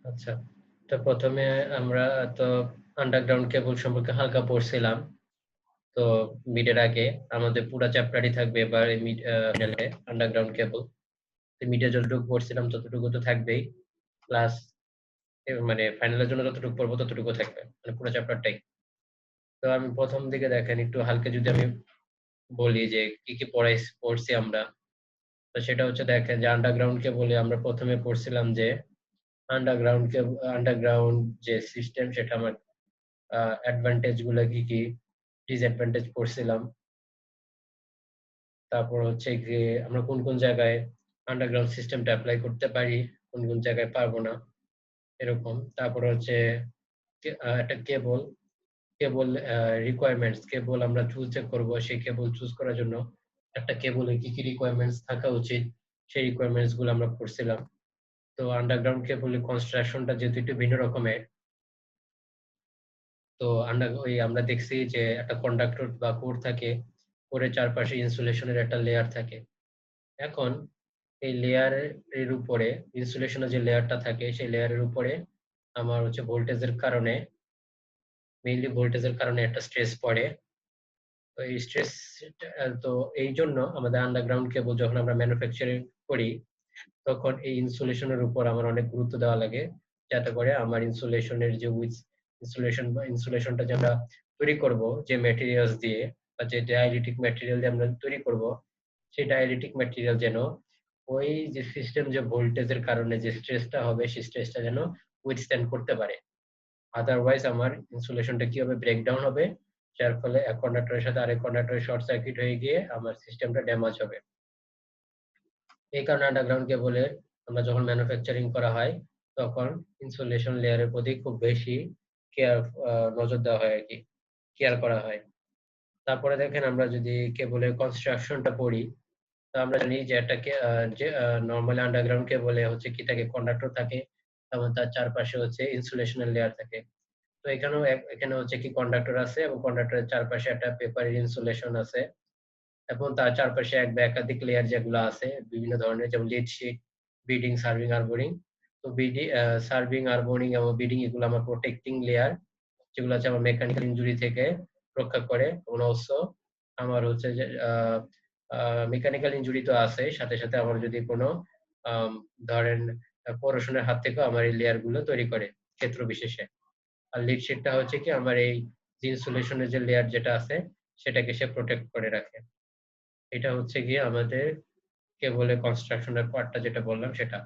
আচ্ছা, তো প্রথমে আমরা তো আন্ডারগ্রাউন্ড কেবল সম্পর্কে হালকা পড়ছিলাম। তো মিডের আগে আমাদের পুরো চ্যাপ্টারই থাকবে এবার মিডলে আন্ডারগ্রাউন্ড কেবল। তো মিডে যতটুকু পড়ছিলাম ততটুকু তো থাকবেই, প্লাস মানে ফাইনালের জন্য যতটুকু পড়বো ততটুকু থাকবে, মানে পুরো চ্যাপ্টারটাই। তো আমি প্রথম দিকে দেখেন একটু হালকা যদি আমি বলি যে কি কি পড়ছি আমরা, তো সেটা হচ্ছে দেখেন যে আন্ডারগ্রাউন্ড কেবলে আমরা প্রথমে পড়ছিলাম যে আন্ডারগ্রাউন্ড যে সিস্টেম সেটা আমার অ্যাডভান্টেজ গুলো কি কি, ডিসঅ্যাডভান্টেজ পড়ছিলাম। তারপর হচ্ছে গিয়ে আমরা কোন কোন জায়গায় আন্ডারগ্রাউন্ড সিস্টেমটা অ্যাপ্লাই করতে পারি, কোন কোন জায়গায় পারবো না, এরকম। তারপর হচ্ছে একটা কেবল কেবল রিকোয়ারমেন্টস, কেবল আমরা চুজ যে করবো সেই কেবল চুজ করার জন্য একটা কেবলে কি কি রিকোয়ারমেন্টস থাকা উচিত, সেই রিকোয়ারমেন্টস গুলো আমরা পড়ছিলাম। তো আন্ডারগ্রাউন্ড কেবলের কনস্ট্রাকশনটা যেহেতু একটু ভিন্ন রকমের, তো আমরা দেখছি যে একটা কন্ডাক্টর বা কোর থাকে, কোরের চারপাশে ইনসুলেশনের একটা লেয়ার থাকে। এখন এই লেয়ারের উপরে, ইনসুলেশনের যে লেয়ারটা থাকে সেই লেয়ারের উপরে আমার হচ্ছে ভোল্টেজের কারণে, মেইনলি ভোল্টেজের কারণে একটা স্ট্রেস পড়ে। তো এই স্ট্রেস, তো এই জন্য আমাদের আন্ডারগ্রাউন্ড কেবল যখন আমরা ম্যানুফ্যাকচারিং করি তখন এই ইনসুলেশনের উপর আমার অনেক গুরুত্ব দেওয়া লাগে, যাতে করে আমার ইনসুলেশনের যে ইনসুলেশন বা ইনসুলেশনটা যে আমরা তৈরি করব যে ম্যাটেরিয়ালস দিয়ে, বা যে ডাইইলেকট্রিক ম্যাটেরিয়াল দিয়ে আমরা তৈরি করব, সেই ডাইইলেকট্রিক ম্যাটেরিয়াল যেন ওই যে সিস্টেম যে ভোল্টেজের কারণে যে স্ট্রেসটা হবে সেই স্ট্রেসটা যেন উইথস্ট্যান্ড করতে পারে। আদারওয়াইজ আমার ইনসুলেশনটা কি হবে, ব্রেকডাউন হবে, যার ফলে এক কন্ডাক্টরের সাথে আরেক কন্ডাক্টরের শর্ট সার্কিট হয়ে গিয়ে আমার সিস্টেমটা ড্যামেজ হবে। এই কারণে আন্ডারগ্রাউন্ড কেবলের আমরা যখন ম্যানুফ্যাকচারিং করা হয় তখন ইনসুলেশন লেয়ারের প্রতি খুব বেশি কেয়ার, নজর দেওয়া হয় আর কি, কেয়ার করা হয়। তারপরে দেখেন আমরা যদি কেবলের কনস্ট্রাকশনটা পড়ি, তো আমরা জানি যে যে নর্মালি আন্ডারগ্রাউন্ড কেবলে হচ্ছে কি থাকে, কন্ডাক্টর থাকে এবং তার চারপাশে হচ্ছে ইনসুলেশনের লেয়ার থাকে। তো এখানে হচ্ছে কি কন্ডাক্টর আছে এবং কন্ডাক্টরের চারপাশে একটা পেপারের ইনসুলেশন আছে, এবং তার চারপাশে এক বা একাধিক লেয়ার যেগুলো আছে বিভিন্ন ধরনের, যেমন লিড শিট, বিডিং, সার্ভিং, আরবোরিং। তো সার্ভিং, আরবোরিং এবং বিডিং এগুলো আমার প্রোটেক্টিং লেয়ার, যেগুলো আছে আমার মেকানিক্যাল ইনজুরি থেকে রক্ষা করে। এবং অলসো আমার হচ্ছে যে মেকানিক্যাল ইনজুরি তো আছে, সাথে সাথে আমার যদি কোনো আম, ধরেন পরশনের হাত থেকেও আমার এই লেয়ার গুলো তৈরি করে ক্ষেত্র বিশেষে। আর লিড শিটটা হচ্ছে কি আমার এই ইনসুলেশনের যে লেয়ার যেটা আছে সেটাকে সে প্রোটেক্ট করে রাখে। এটা হচ্ছে গিয়ে আমাদের কেবলের কনস্ট্রাকশনের পার্টটা যেটা বললাম সেটা।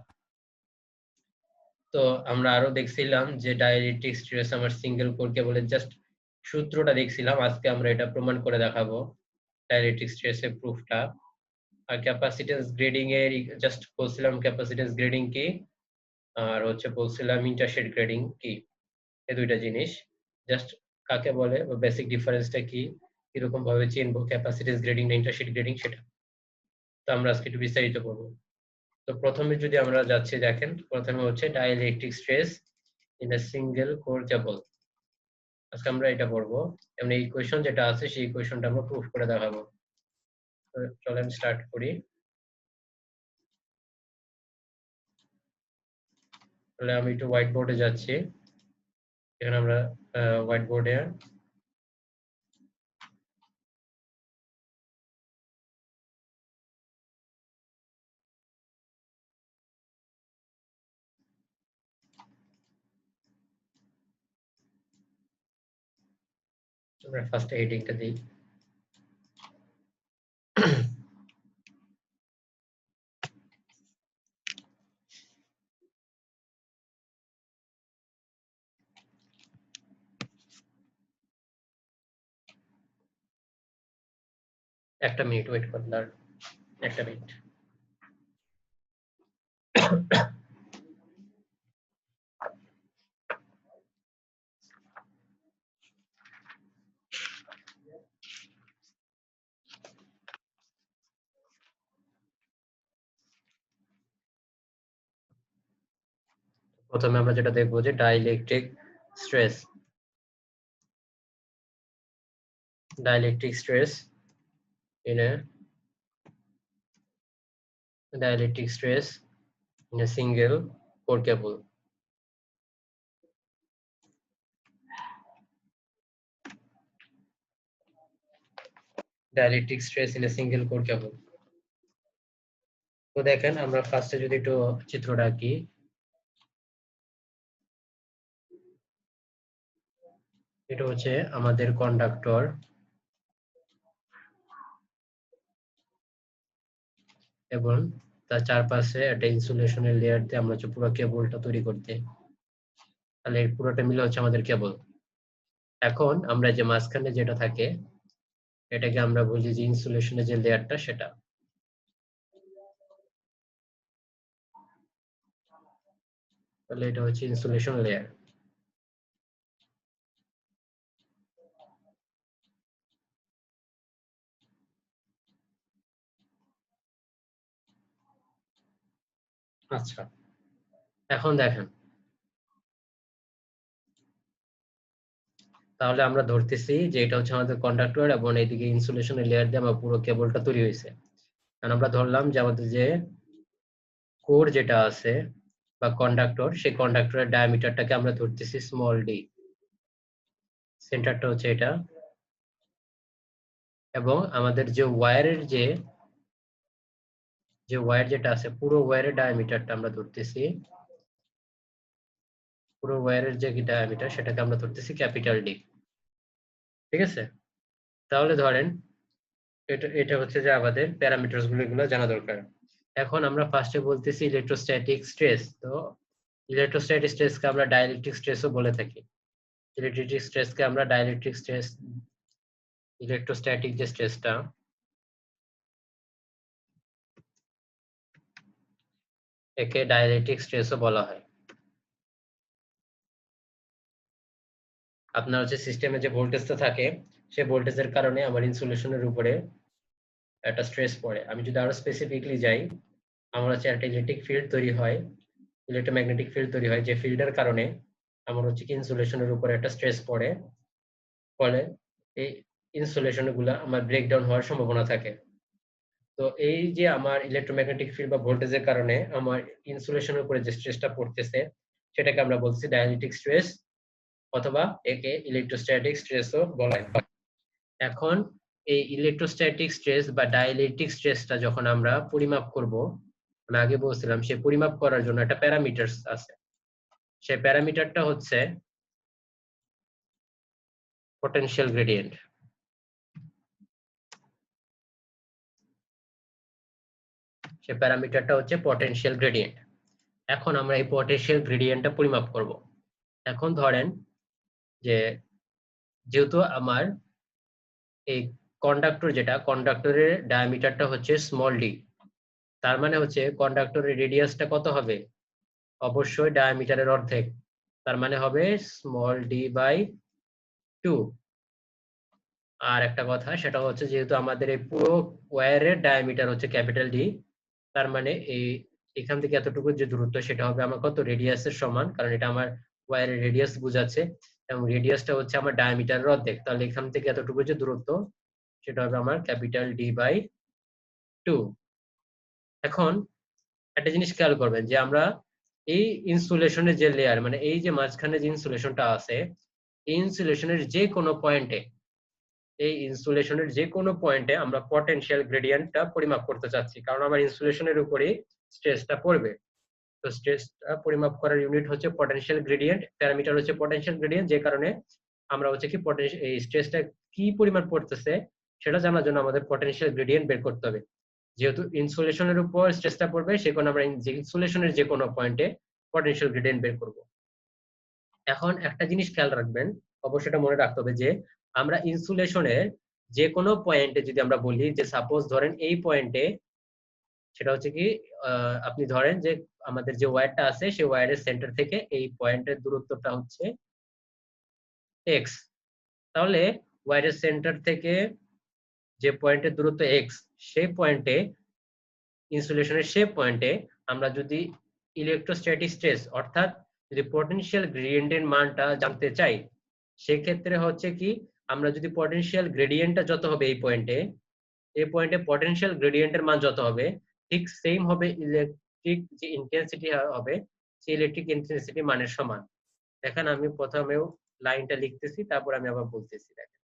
তো আমরা আরো দেখছিলাম যে ডাইইলেকট্রিক স্ট্রেস আমার সিঙ্গেল কোর কেবলের জাস্ট সূত্রটা দেখছিলাম, আজকে আমরা এটা প্রমাণ করে দেখাবো, ডাইইলেকট্রিক স্ট্রেসের প্রুফটা। আর ক্যাপাসিট্যান্স গ্রেডিং এর জাস্ট বলছিলাম ক্যাপাসিট্যান্স গ্রেডিং কি, আর হচ্ছে বলছিলাম ইন্টারশেড গ্রেডিং কি, এই দুইটা জিনিস জাস্ট কাকে বলে বা বেসিক ডিফারেন্সটা কি, কিরকম ভাবে চিনবো ক্যাপাসিট্যান্স গ্রেডিং না ইন্টারশেড গ্রেডিং সেটা। তো আমরা আজকে একটু বিস্তারিত করবো। তো প্রথমে যদি আমরা যাচ্ছি, দেখেন প্রথমে হচ্ছে dielectric stress in a single core cable, আজকে আমরা এটা পড়বো। এবং এই ইকুয়েশন যেটা আছে সেই ইকুয়েশনটা আমরা প্রুফ করে দেখাবো। তো চলেন স্টার্ট করি। তাহলে আমি একটু হোয়াইট বোর্ডে যাচ্ছি, এখানে আমরা হোয়াইট বোর্ডে আমরা ফার্স্ট হেডিংটা দিই। একটা মিনিট ওয়েট করুন, একটা মিনিট। প্রথমে আমরা যেটা দেখবো যে dielectric stress, dielectric stress in a dielectric stress in a single core cable. Dielectric stress in a single core cable. তো দেখেন আমরা ফার্স্টে যদি একটু চিত্রটা আঁকি, এটা হচ্ছে আমাদের কন্ডাক্টর এবং তার চারপাশে একটা ইনসুলেশনের লেয়ার দিয়ে আমরা হচ্ছে পুরো কেবলটা তৈরি করতে, তাহলে এই পুরোটা মিলে হচ্ছে আমাদের কেবল। এখন আমরা যে মাঝখানে যেটা থাকে এটাকে আমরা বলি যে ইনসুলেশনের যে লেয়ারটা সেটা। তাহলে এটা হচ্ছে ইনসুলেশন লেয়ার। আচ্ছা, এখন দেখেন, তাহলে আমরা ধরতেছি যে এটা হচ্ছে আমাদের কন্ডাক্টর এবং এইদিকে ইনসুলেশনের লেয়ার দিয়ে আমার পুরো কেবলটা তৈরি হয়েছে। কারণ আমরা ধরলাম যে আমাদের যে কোর যেটা আছে বা কন্ডাক্টর, সেই কন্ডাক্টরের ডায়ামিটারটাকে আমরা ধরতেছি স্মল ডি, সেন্টারটা হচ্ছে এটা, এবং আমাদের যে ওয়্যারের যে ওয়্যার যেটা আছে পুরো ওয়্যারের ডায়ামিটারটা আমরা ধরতেছি, পুরো ওয়্যারের যে ডায়ামিটার সেটাকে আমরা ধরতেছি ক্যাপিটাল ডি। ঠিক আছে, তাহলে ধরেন এটা এটা হচ্ছে যে আমাদের প্যারামিটারস গুলো জানা দরকার। এখন আমরা ফার্স্টে বলতেছি ইলেকট্রোস্ট্যাটিক স্ট্রেস। তো ইলেকট্রোস্ট্যাটিক স্ট্রেসকে আমরা ডাইলেকট্রিক স্ট্রেসও বলে থাকি। ইলেকট্রিক স্ট্রেসকে আমরা ডাইলেকট্রিক স্ট্রেস, ইলেকট্রোস্ট্যাটিক যে স্ট্রেসটা একে ডাইলেকট্রিক স্ট্রেসও বলা হয়। আপনার হচ্ছে সিস্টেমে যে ভোল্টেজটা থাকে সেই ভোল্টেজের কারণে আমার ইনসুলেশনের উপরে একটা স্ট্রেস পড়ে। আমি যদি আরো স্পেসিফিকলি যাই, আমার হচ্ছে একটা ইলেকট্রিক ফিল্ড তৈরি হয়, ইলেকট্রোম্যাগনেটিক ফিল্ড তৈরি হয়, যে ফিল্ডের কারণে আমার হচ্ছে কি ইনসুলেশনের উপরে একটা স্ট্রেস পড়ে, ফলে এই ইনসুলেশন গুলা আমার ব্রেকডাউন হওয়ার সম্ভাবনা থাকে। তো এই যে আমার ইলেকট্রোম্যাগনেটিক ফিল্ড বা ভোল্টেজের কারণে আমার ইনসুলেশনের উপরে যে স্ট্রেসটা পড়তেছে সেটাকে আমরা বলছি ডাইলেকট্রিক স্ট্রেস, অথবা একে ইলেকট্রোস্ট্যাটিক স্ট্রেসও বলা হয়। এখন এই ইলেকট্রোস্ট্যাটিক স্ট্রেস বা ডাইলেকট্রিক স্ট্রেসটা যখন আমরা পরিমাপ করব, আমি আগে বলছিলাম সে পরিমাপ করার জন্য একটা প্যারামিটারস আছে। সেই প্যারামিটারটা হচ্ছে পটেনশিয়াল গ্রেডিয়েন্ট। সে প্যারামিটারটা হচ্ছে পটেনশিয়াল গ্রেডিয়েন্ট। এখন আমরা এই পটেনশিয়াল গ্রেডিয়েন্টটা পরিমাপ করব। এখন ধরেন যে যেহেতু আমার এই কন্ডাক্টর, যেটা কন্ডাক্টরের ডায়ামিটারটা হচ্ছে স্মল ডি, তার মানে হচ্ছে কন্ডাক্টরের রেডিয়াসটা কত হবে? অবশ্যই ডায়ামিটারের অর্ধেক, তার মানে হবে স্মল ডি বাই 2। আর একটা কথা সেটা হচ্ছে যেহেতু আমাদের এই পুরো ওয়্যারের ডায়ামিটার হচ্ছে ক্যাপিটাল ডি, তার মানে এই এখান থেকে এতটুকু যে দূরত্ব সেটা হবে আমার কত? রেডিয়াসের সমান, কারণ এটা আমার ওয়্যারের রেডিয়াস বোঝাচ্ছে এবং রেডিয়াসটা হচ্ছে আমার ডায়ামিটারের অর্ধেক, তাহলে এখান থেকে এতটুকু যে দূরত্ব সেটা হবে আমার ক্যাপিটাল ডি বাই 2। এখন একটা জিনিস খেয়াল করবেন যে আমরা এই ইনসুলেশনের যে লেয়ার, মানে এই যে মাঝখানে যে ইনসুলেশনটা আছে, এই ইনসুলেশনের যে কোনো পয়েন্টে, এই ইনসুলেশনের যে কোনো পয়েন্টে আমরা পটেনশিয়াল গ্রেডিয়েন্টটা পরিমাপ করতে চাচ্ছি, কারণ আমার ইনসুলেশনের উপরেই স্ট্রেসটা পড়বে। তো স্ট্রেসটা পরিমাপ করার ইউনিট হচ্ছে পটেনশিয়াল গ্রেডিয়েন্ট, প্যারামিটার হচ্ছে পটেনশিয়াল গ্রেডিয়েন্ট, যে কারণে আমরা হচ্ছে কি এই স্ট্রেসটা কি পরিমাণ পড়তেছে সেটা জানার জন্য আমাদের পটেনশিয়াল গ্রেডিয়েন্ট বের করতে হবে। যেহেতু ইনসুলেশনের উপর স্ট্রেসটা পড়বে, সে কারণে আমরা ইনসুলেশনের যে কোনো পয়েন্টে পটেনশিয়াল গ্রেডিয়েন্ট বের করব। এখন একটা জিনিস খেয়াল রাখবেন, অবশ্যই এটা মনে রাখতে হবে যে আমরা ইনসুলেশনের যে কোনো পয়েন্টে যদি আমরা বলি যে সাপোজ ধরেন এই পয়েন্টে, সেটা হচ্ছে কি আপনি ধরেন যে আমাদের যে ওয়্যারটা আছে সেই ওয়্যারের সেন্টার থেকে এই পয়েন্টের দূরত্বটা হচ্ছে x। তাহলে ওয়্যারের সেন্টার থেকে যে পয়েন্টের দূরত্ব x, সেই পয়েন্টে ইনসুলেশনের সেই পয়েন্টে আমরা যদি ইলেকট্রোস্ট্যাটিক স্ট্রেস অর্থাৎ যদি পটেনশিয়াল গ্রেডিয়েন্টের মানটা জানতে চাই, সেক্ষেত্রে হচ্ছে কি আমরা যদি পটেনশিয়াল গ্রেডিয়েন্টটা যত হবে এই পয়েন্টে পটেনশিয়াল গ্রেডিয়েন্টের মান যত হবে, ঠিক সেম হবে ইলেকট্রিক যে ইন্টেন্সিটি হবে সেই ইলেকট্রিক ইন্টেন্সিটি মানের সমান। দেখেন আমি প্রথমেও লাইনটা লিখতেছি, তারপর আমি আবার বলতেছি। দেখেন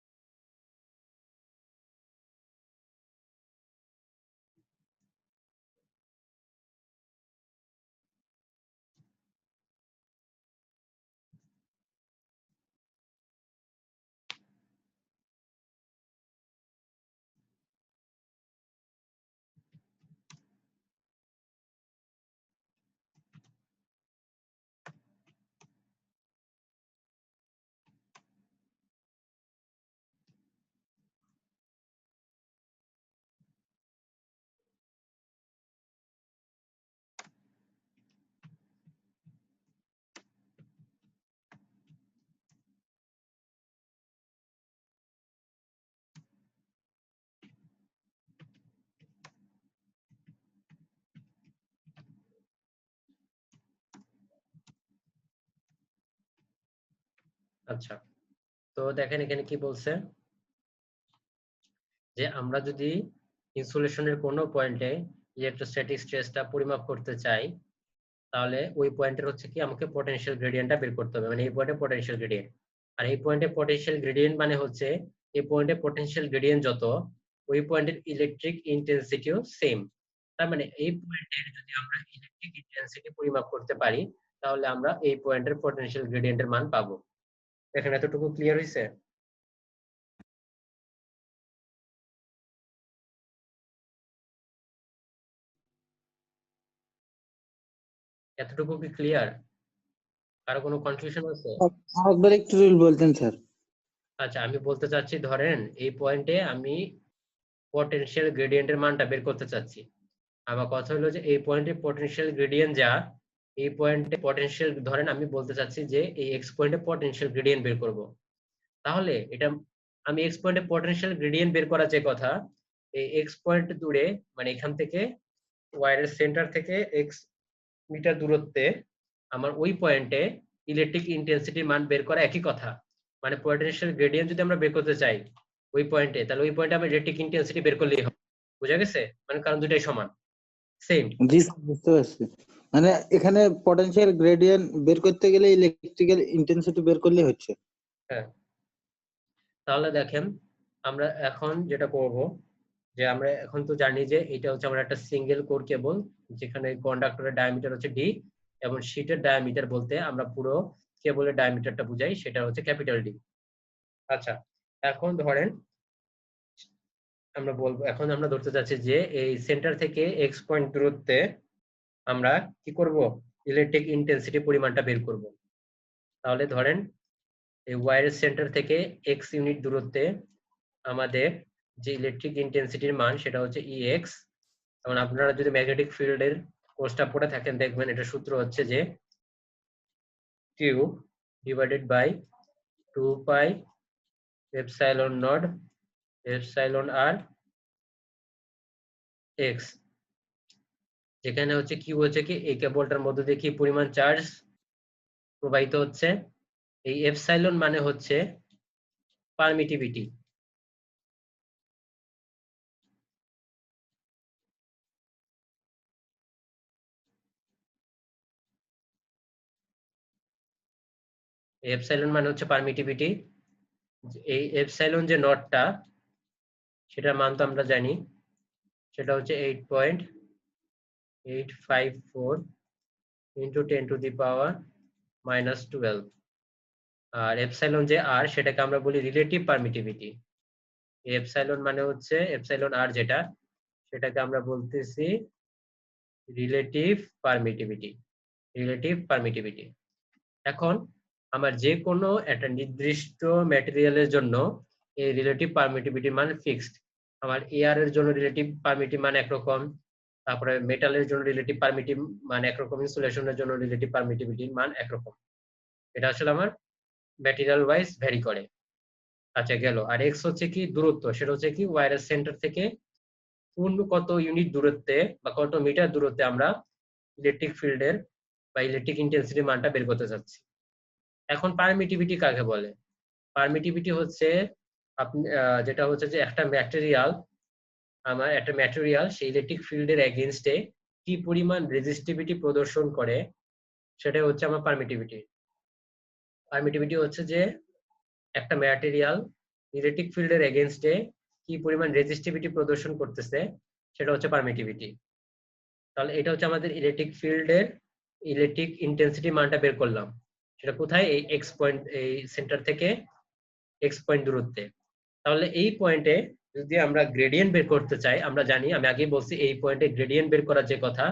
আচ্ছা, তো দেখেন এখানে কি বলছে যে আমরা যদি ইনসুলেশনের কোনো পয়েন্টে ইলেকট্রোস্ট্যাটিক স্ট্রেসটা পরিমাপ করতে চাই, তাহলে ওই পয়েন্টের হচ্ছে কি আমাকে পটেনশিয়াল গ্রেডিয়েন্টটা বের করতে হবে, মানে এই পয়েন্টে পটেনশিয়াল গ্রেডিয়েন্ট। আর এই পয়েন্টে পটেনশিয়াল গ্রেডিয়েন্ট মানে হচ্ছে এই পয়েন্টে পটেনশিয়াল গ্রেডিয়েন্ট যত, ওই পয়েন্টের ইলেকট্রিক ইন্টেন্সিটিও সেম। তার মানে এই পয়েন্টের যদি আমরা ইলেকট্রিক ইন্টেন্সিটি পরিমাপ করতে পারি, তাহলে আমরা এই পয়েন্টের পটেনশিয়াল গ্রেডিয়েন্টের মান পাবো। এখানে এতটুকু ক্লিয়ার হয়েছে? এতটুকু কি ক্লিয়ার? কারো কোনো কনফিউশন আছে? আরেকবার একটু রুল বলতেন স্যার। আচ্ছা, আমি বলতে চাচ্ছি ধরেন এই পয়েন্টে আমি পটেনশিয়াল গ্রেডিয়েন্টের মানটা বের করতে চাচ্ছি। আমার কথা হলো যে এই পয়েন্টে পটেনশিয়াল গ্রেডিয়েন্ট যা, এই পয়েন্টে পটেনশিয়াল ধরেন আমি বলতে চাচ্ছি যে এই এক্স পয়েন্টে পটেনশিয়াল গ্রেডিয়েন্ট বের করব। তাহলে এটা আমি এক্স পয়েন্টে পটেনশিয়াল গ্রেডিয়েন্ট বের করার যে কথা, এই এক্স পয়েন্ট দূরে, মানে এখান থেকে ওয়্যারের সেন্টার থেকে এক্স মিটার দূরত্বে আমার ওই পয়েন্টে ইলেকট্রিক ইন্টেন্সিটির মান বের করা একই কথা। মানে পটেনশিয়াল গ্রেডিয়েন্ট যদি আমরা বের করতে চাই ওই পয়েন্টে, তাহলে ওই পয়েন্টে আমরা ইলেকট্রিক ইন্টেন্সিটি বের করলেই হবে। বুঝা গেছে? মানে কারণ দুটাই সমান, সেম। জি স্যার, বুঝতে পারছি। মানে এখানে পটেনশিয়াল গ্রেডিয়েন্ট বের করতে গেলে ইলেকট্রিক্যাল ইন্টেন্সিটি বের করলে হচ্ছে। হ্যাঁ, তাহলে দেখেন আমরা এখন যেটা করব, যে আমরা এখন তো জানি যে এটা হচ্ছে আমরা একটা সিঙ্গেল কোর কেবল, যেখানে কন্ডাক্টরের ডায়ামিটার হচ্ছে ডি, এবং শীটের ডায়ামিটার বলতে আমরা পুরো কেবলের ডায়ামিটারটা বুঝাই, সেটা হচ্ছে ক্যাপিটাল ডি। আচ্ছা, এখন ধরেন আমরা বলবো, এখন আমরা ধরতে চাচ্ছি যে এই সেন্টার থেকে এক্স পয়েন্ট দূরত্বে আমরা কি করব, ইলেকট্রিক ইন্টেন্সিটি পরিমাণটা বের করব। তাহলে ধরেন এই ওয়্যারের সেন্টার থেকে এক্স ইউনিট দূরত্বে আমাদের যে ইলেকট্রিক ইন্টেন্সিটির মান সেটা হচ্ছে ইএক্স। যেমন আপনারা যদি ম্যাগনেটিক ফিল্ডের কোর্সটা পড়ে থাকেন দেখবেন এটা সূত্র হচ্ছে যে Q divided by 2 pi epsilon naught epsilon r x, যেখানে হচ্ছে কিউ হচ্ছে কি এই কেবলটার মধ্যে দিয়ে কি পরিমাণ চার্জ প্রবাহিত হচ্ছে, এই এপসাইলন মানে হচ্ছে পারমিটিভিটি। এপসাইলন মানে হচ্ছে পারমিটিভিটি। এই এপসাইলন যে নটটা, সেটার মান তো আমরা জানি, সেটা হচ্ছে 8.854 ইন্টু 10⁻⁻12। আর এপসাইলন যে আর, সেটাকে আমরা বলি রিলেটিভ পারমিটিভিটি। এপসাইলন মানে হচ্ছে এপসাইলন আর যেটা, সেটাকে আমরা বলতেছি রিলেটিভ পারমিটিভিটি। Relative permittivity. এখন আমার যে কোনো একটা নির্দিষ্ট ম্যাটেরিয়ালের জন্য এই রিলেটিভ পারমিটিভিটি মান ফিক্সড। আমার এয়ার এর জন্য রিলেটিভ পারমিটিভ মান একরকম, তারপরে মেটালের জন্য রিলেটিভ পারমিটিভ মান একরকম, ইনসুলেশনের জন্য রিলেটিভ পারমিটিভিটি মান একরকম। এটা আসলে আমার ম্যাটেরিয়াল ওয়াইজ ভ্যারি করে। আচ্ছা গেল। আর এক্স হচ্ছে কি দূরত্ব, সেটা হচ্ছে কি ওয়্যারের সেন্টার থেকে কোন কত ইউনিট দূরত্বে বা কত মিটার দূরত্বে আমরা ইলেকট্রিক ফিল্ডের বা ইলেকট্রিক ইন্টেন্সিটি মানটা বের করতে চাচ্ছি। এখন পারমিটিভিটি কাকে বলে? পারমিটিভিটি হচ্ছে আপনি যেটা হচ্ছে যে একটা ম্যাটেরিয়াল সেই ইলেকট্রিক ফিল্ডের এগেইনস্টে কি পরিমাণ রেজিস্টিভিটি প্রদর্শন করে, সেটাই হচ্ছে আমার পারমিটিভিটি। পারমিটিভিটি হচ্ছে যে একটা ম্যাটেরিয়াল ইলেকট্রিক ফিল্ডের এগেইনস্টে কি পরিমাণ রেজিস্টিভিটি প্রদর্শন করতেছে, সেটা হচ্ছে পারমিটিভিটি। তাহলে এটা হচ্ছে আমাদের ইলেকট্রিক ফিল্ডের ইলেকট্রিক ইন্টেন্সিটি মানটা বের করলাম। সেটা কোথায়? এই এক্স পয়েন্ট, এই সেন্টার থেকে এক্স পয়েন্ট দূরত্বে। তাহলে এই পয়েন্টে যদি আমরা গ্রেডিয়েন্ট বের করতে চাই, আমরা জানি, আমি আগেই বলছি, এই পয়েন্টে গ্রেডিয়েন্ট বের করার যে কথা,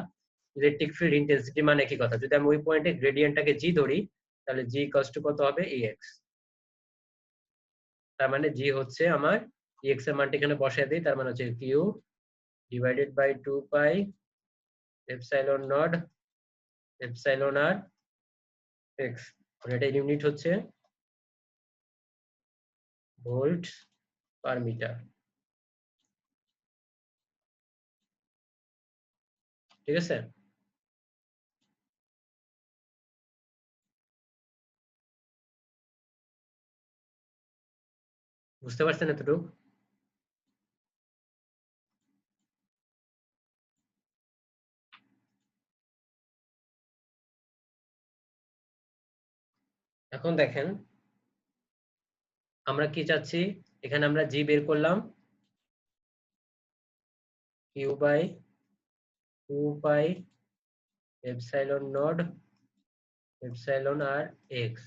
ইলেকট্রিক ফিল্ড ইন্টেন্সিটি মানে কি কথা, যদি আমি ওই পয়েন্টে গ্রেডিয়েন্টটাকে জি ধরি, তাহলে জি ইকুয়ালস টু কত হবে? এক্স। তার মানে জি হচ্ছে আমার এক্স এর মানটা এখানে বসায় দিই, তার মানে হচ্ছে Q divided by 2 pi epsilon naught epsilon r x. এটা ইউনিট হচ্ছে ভোল্ট পার মিটার। ঠিক আছে? বুঝতে পারছেন এতটুকু? এখন দেখেন আমরা কি চাচ্ছি, এখানে আমরা জি বের করলাম Q by 2 pi epsilon naught epsilon r x,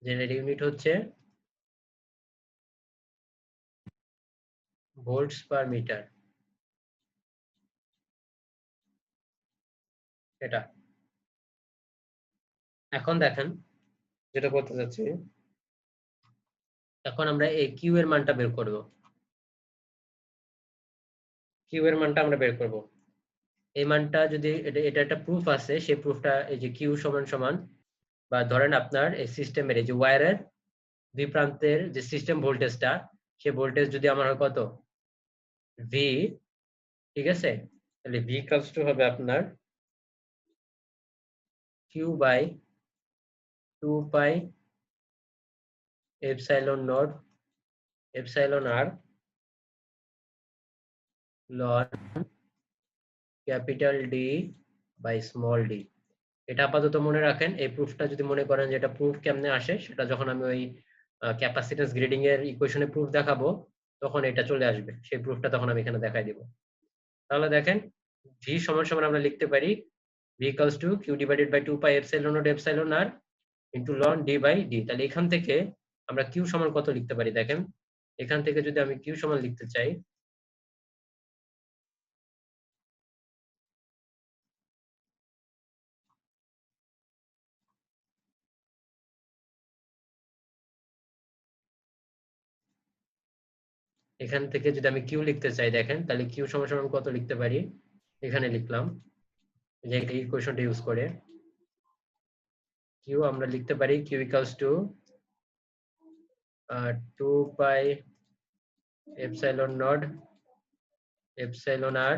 যেটার ইউনিট হচ্ছে ভোল্টস পার মিটার। এটা এখন দেখেন যেটা করতে যাচ্ছি, এখন আমরা এই কিউ এর মানটা বের করব। কিউ এর মানটা আমরা বের করব। এই মানটা যদি এটা একটা প্রুফ আছে, সেই প্রুফটা এই যে কিউ সমান সমান, বা ধরেন আপনার এই সিস্টেমের এই যে ওয়্যারের দুই প্রান্তের যে সিস্টেম ভোল্টেজটা, সেই ভোল্টেজ যদি আমার হয় কত, ভি, ঠিক আছে, তাহলে ভি ইকুয়ালস টু হবে আপনার Q by 2 pi epsilon naught epsilon r ln capital D by small D. এটা আপাতত মনে রাখেন। এই প্রুফটা যদি মনে করেন যে এটা প্রুফ কেমনে আসে, সেটা যখন আমি ওই ক্যাপাসিট্যান্স গ্রেডিং এর ইকুয়েশনে প্রুফ দেখাবো তখন এটা চলে আসবে, সেই প্রুফটা তখন আমি এখানে দেখাই দিব। তাহলে দেখেন ভি সমান সমান আমরা লিখতে পারি V equals to Q divided by 2 pi epsilon naught epsilon r into ln D by D. তাহলে এখান থেকে আমরা কিউ সমান কত লিখতে পারি দেখেন, এখান থেকে যদি আমি কিউ সমান লিখতে চাই, এখান থেকে যদি আমি কিউ লিখতে চাই দেখেন, তাহলে কিউ সমান সমান কত লিখতে পারি, এখানে লিখলাম যে এই ইকুয়েশনটা ইউজ করে কিউ আমরা লিখতে পারি Q equals to 2 pi epsilon naught epsilon r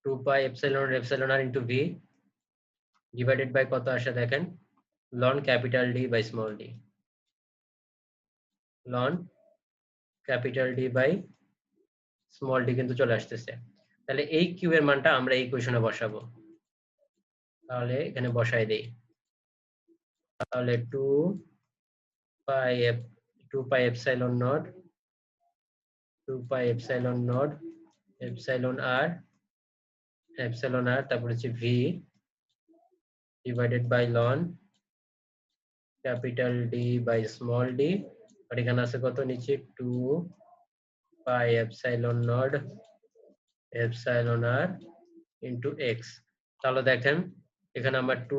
2 pi epsilon r into V divided by কত আসে দেখেন, ln capital D by small D, ln capital D by small D কিন্তু চলে আসতেছে। তাহলে এই কিউ এর মানটা আমরা এই ইকুয়েশনে বসাবো। তাহলে এখানে বসাই দেই, তাহলে 2 pi epsilon naught 2 pi epsilon naught epsilon r তারপর হচ্ছে v divided by ln capital D by small D, আর এখানে আছে কত নিচে 2 pi epsilon naught epsilon r into x. তাহলে দেখেন এখানে আমার 2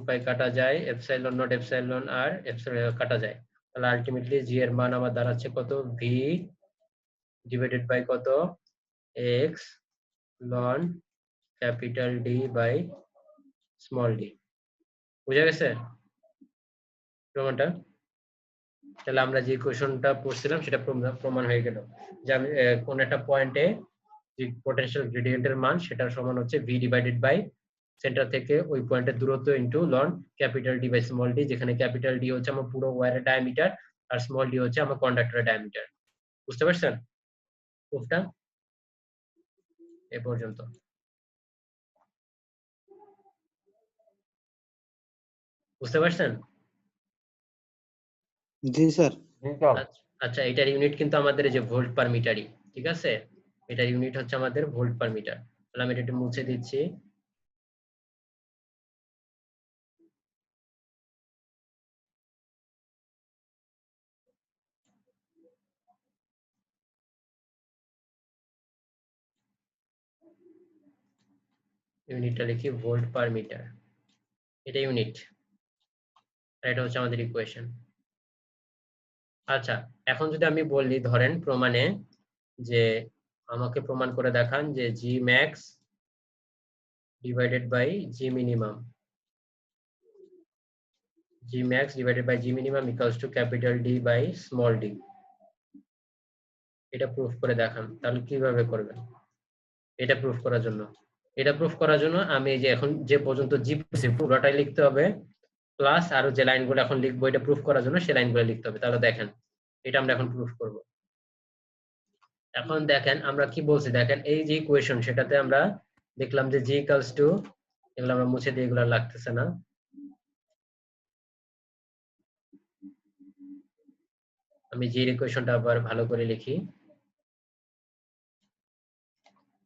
পাই কাটা যায়, epsilon naught epsilon r epsilon কাটা যায়, তাহলে আলটিমেটলি জি এর মান আমার দাঁড়াচ্ছে কত, ভি ডিভাইডেড বাই কত, x ln capital D by small D. বুঝা গেছে প্রমাণটা? তাহলে আমরা যে কোশ্চেনটা পড়ছিলাম সেটা প্রমাণ হয়ে গেল যে আমি কোন একটা পয়েন্টে যে পোটেনশিয়াল গ্রেডিয়েন্টের মান সেটা সমান হচ্ছে ভি ডিভাইডেড বাই সেন্টার থেকে ওই পয়েন্টের দূরত্ব into ln capital D by small D, যেখানে ক্যাপিটাল ডি হচ্ছে আমার পুরো ওয়্যারের ডায়ামিটার আর স্মল ডি হচ্ছে আমার কন্ডাক্টরের ডায়ামিটার। বুঝতে পারছেন প্রুফটা? এ পর্যন্ত বুঝতে পারছেন? জি স্যার। আচ্ছা, এটার ইউনিট কিন্তু আমাদের এই যে ভোল্ট পার মিটারই, ঠিক আছে, এটার ইউনিট হচ্ছে আমাদের ভোল্ট পার মিটার। তাহলে আমি এটা একটু মুছে দিচ্ছি। ইউনিটটা লিখি ভোল্ট পার মিটার, এটা ইউনিট, আর এটা হচ্ছে আমাদের ইকুয়েশন। আচ্ছা, এখন যদি আমি বলি ধরেন প্রমাণে যে আমাকে প্রমাণ করে দেখান যে g max divided by G minimum, g max divided by G minimum equals to capital D by small D, এটা প্রুফ করে দেখান। তাহলে কিভাবে করবেন এটা প্রুফ করার জন্য? এটা প্রুফ করার জন্য আমি এই যে এখন যে পর্যন্ত জি পুরোটাই লিখতে হবে, প্লাস আরো যে লাইনগুলো এখন লিখবো এটা প্রুফ করার জন্য সেই লাইনগুলো লিখতে হবে। তাহলে দেখেন এটা আমরা এখন প্রুফ করব। এখন দেখেন আমরা কি বলছি, দেখেন এই যে ইকুয়েশন সেটাতে আমরা দেখলাম যে জি ইকুয়ালস টু, এগুলো আমরা মুছে দিয়ে এগুলো লাগতেছে না, আমি জি এর ইকুয়েশনটা আবার ভালো করে লিখি।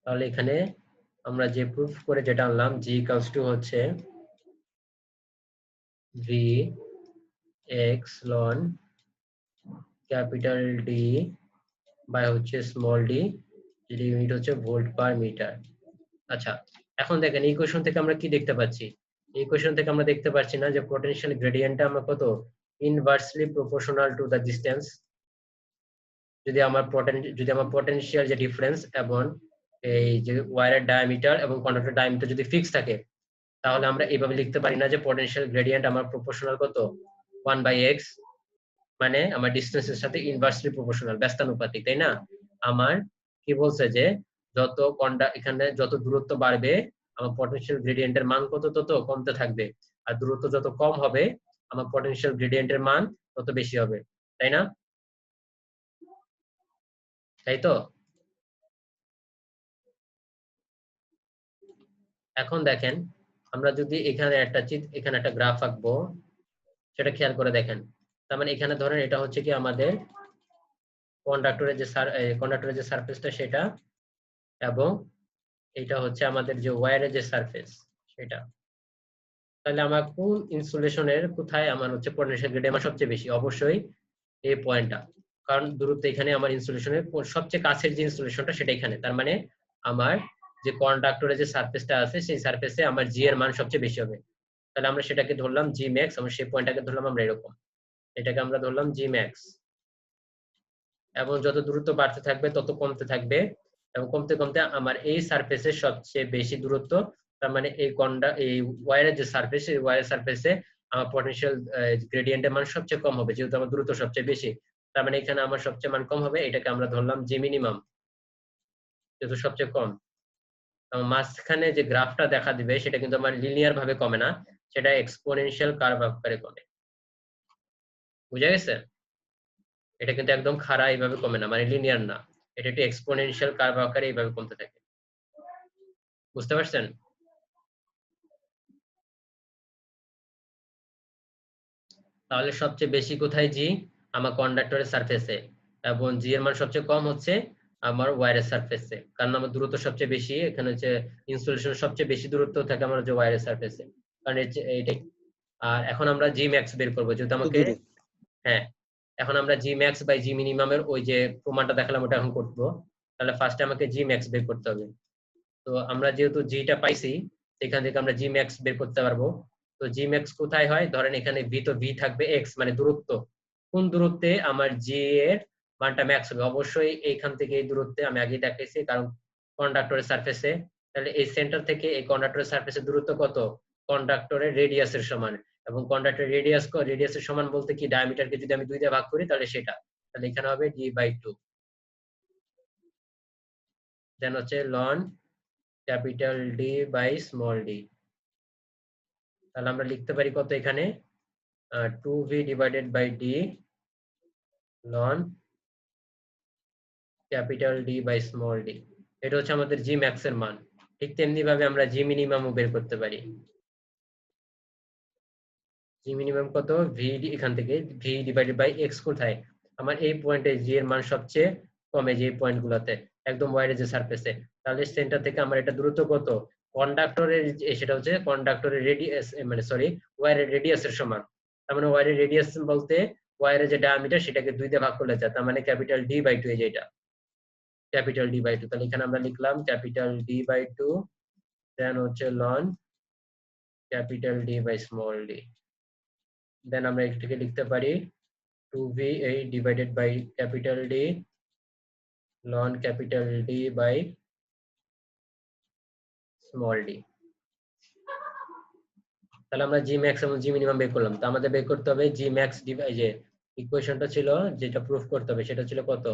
তাহলে এখানে আমরা যে প্রুফ করে যেটা আনলাম জি ইকুয়ালস টু হচ্ছে V x ln capital D by হচ্ছে স্মল ডি, যেটা ইউনিট হচ্ছে ভোল্ট পার মিটার। আচ্ছা, এখন দেখেন এই ইকুয়েশন থেকে আমরা কি দেখতে পাচ্ছি, এই ইকুয়েশন থেকে আমরা দেখতে পাচ্ছি না যে পোটেনশিয়াল গ্রেডিয়েন্টটা আমরা কত inversely proportional to the distance. যদি আমার পটেনশিয়াল যে ডিফারেন্স এবং এই যে ওয়্যারের ডায়ামিটার এবং কন্ডাক্টর ডায়ামিটার যদি ফিক্স থাকে, তাহলে আমরা এইভাবে লিখতে পারি না যে পটেনশিয়াল গ্রেডিয়েন্ট আমার প্রপোর্শনাল কত 1/x, মানে আমার ডিসটেন্সের সাথে ইনভার্সলি প্রপোর্শনাল, ব্যস্তানুপাতিক, তাই না? আমার কি বলছে যে এখানে যত দূরত্ব বাড়বে আমার পটেনশিয়াল গ্রেডিয়েন্টের মান কত তত কমতে থাকবে, আর দূরত্ব যত কম হবে আমার পটেনশিয়াল গ্রেডিয়েন্টের মান তত বেশি হবে, তাই না? তাই তো? এখন দেখেন আমরা যদি এখানে একটা গ্রাফ আঁকবো, সেটা খেয়াল করে দেখেন। তার মানে এখানে ধরেন এটা হচ্ছে কি আমাদের কন্ডাক্টরের যে সারফেসটা সেটা, এবং এটা হচ্ছে আমাদের যে ওয়্যারের যে সারফেস সেটা। তাহলে আমার কোন ইনসুলেশনের কোথায় আমার হচ্ছে পটেনশিয়াল গ্রেডিয়েন্ট আমার সবচেয়ে বেশি? অবশ্যই এই পয়েন্টটা, কারণ দূরত্ব এখানে আমার ইনসুলেশনের সবচেয়ে কাছের যে ইনসুলেশনটা সেটা এখানে, তার মানে আমার যে কন্ডাক্টরের যে সারফেসটা আছে সেই সারফেসে আমার জি এর মান সবচেয়ে বেশি হবে। তাহলে আমরা সেটাকে ধরলাম জি ম্যাক্স, এবং সেই পয়েন্টটাকে ধরলাম আমরা এরকম, এটাকে আমরা ধরলাম জি ম্যাক্স। এবং যত দূরত্ব বাড়তে থাকবে তত কমতে থাকবে, এবং কমতে কমতে আমার এই সারফেসের সবচেয়ে বেশি দূরত্ব, তার মানে এই ওয়্যারের যে সারফেস, এই ওয়্যারের সারফেসে আমার পটেনশিয়াল গ্রেডিয়েন্টের মান সবচেয়ে কম হবে, যেহেতু আমার দূরত্ব সবচেয়ে বেশি। তার মানে এখানে আমার সবচেয়ে মান কম হবে, এটাকে আমরা ধরলাম জি মিনিমাম, যেহেতু সবচেয়ে কম। মাঝখানে যে গ্রাফটা দেখা দিবে সেটা কিন্তু আমার লিনিয়ার ভাবে কমে না, সেটা এক্সপোনেনশিয়াল কার্ভ আকারে কমে। বুঝা গেছে? এটা কিন্তু একদম খাড়া এইভাবে কমে না, মানে লিনিয়ার না, এটা একটি এক্সপোনেনশিয়াল কার্ভ আকারে এইভাবে কমতে থাকে। বুঝতে পারছেন? তাহলে সবচেয়ে বেশি কোথায় জি? আমার কন্ডাক্টরের সারফেসে, এবং জি এর মান সবচেয়ে কম হচ্ছে আমার ওয়্যারের সারফেসে, কারণ আমার দূরত্ব সবচেয়ে বেশি, এখানে হচ্ছে ইনসুলেশন সবচেয়ে বেশি দূরত্ব থাকে আমার যে ওয়্যারের সারফেসে, কারণ এইটাই। আর এখন আমরা জি ম্যাক্স বের করবো, যেহেতু আমাকে, দূরে। হ্যাঁ, এখন আমরা জি ম্যাক্স বাই জি মিনিমামের ওই যে প্রমাণটা দেখালাম ওটা এখন করবো। তাহলে ফার্স্টে আমাকে জি ম্যাক্স বের করতে হবে। তো আমরা যেহেতু জিটা পাইছি, এখান থেকে আমরা জি ম্যাক্স বের করতে পারবো। তো জি ম্যাক্স কোথায় হয়, ধরেন এখানে ভি, তো ভি থাকবে এক্স, মানে দূরত্ব, কোন দূরত্বে আমার জি এর মানটা ম্যাক্স হবে? অবশ্যই এইখান থেকে এই দূরত্বে, আমি আগে দেখাইছি, কারণ কন্ডাক্টরের সারফেসে, তাহলে এই সেন্টার থেকে এই কন্ডাক্টরের সারফেসের দূরত্ব কত? কন্ডাক্টরের রেডিয়াসের সমান। এবং কন্ডাক্টরের রেডিয়াসের সমান বলতে কি, ডায়ামিটারকে যদি আমি 2 দিয়ে ভাগ করি তাহলে সেটা, তাহলে এখানে হবে d/2, দেন হচ্ছে ln capital D by small D. তাহলে আমরা লিখতে পারি কত এখানে, 2v divided by D ln capital D by small D. এটা হচ্ছে আমাদের জি ম্যাক্স এর মান। ঠিক তেমনি ভাবে আমরা জি মিনিমামও বের করতে পারি। জি মিনিমাম কত? ভি, এখান থেকে ভি ডিভাইডেড বাই এক্স, কোথায় আমার এই পয়েন্টে জি এর মান সবচেয়ে কমে, যে পয়েন্ট গুলাতে একদম ওয়্যারের যে সারফেসে, তাহলে সেন্টার থেকে আমার এটা দূরত্ব কত? কন্ডাক্টরের সেটা হচ্ছে কন্ডাক্টরের রেডিয়াস, মানে সরি, ওয়্যারের রেডিয়াসের সমান। তার মানে ওয়্যারের রেডিয়াস বলতে ওয়্যারের যে ডায়ামিটার সেটাকে 2 দিয়ে ভাগ করলে যায়, তার মানে ক্যাপিটাল D/2, এই যে এটা ক্যাপিটাল D/2। তাহলে এখানে আমরা লিখলাম ক্যাপিটাল D/2, দেন হচ্ছে ln capital D by small d. Then আমরা এটাকে লিখতে পারি 2v divided by capital D ln capital D by small D. তাহলে আমরা জি ম্যাক্স এবং জি মিনিমাম বের করলাম। তো আমাদের বের করতে হবে জি ম্যাক্স ডিভাইড, যে ইকুয়েশনটা ছিল যেটা প্রুফ করতে হবে সেটা ছিল কত,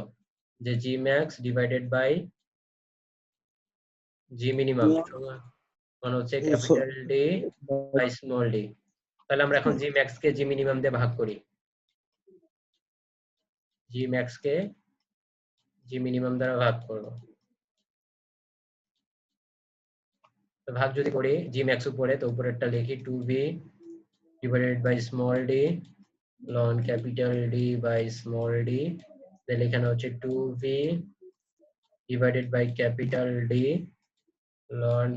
যে g max divided by G minimum সমান হচ্ছে capital D by small D. তাহলে আমরা এখন জি ম্যাক্স কে জি মিনিমাম দিয়ে ভাগ করি, জি ম্যাক্স কে জি মিনিমাম দ্বারা ভাগ করব। তো ভাগ যদি করি জি ম্যাক্স উপরে, তো উপরেরটা লিখি 2b divided by small D ln capital D by small D, তাহলে এখানে হচ্ছে 2v divided by capital D ln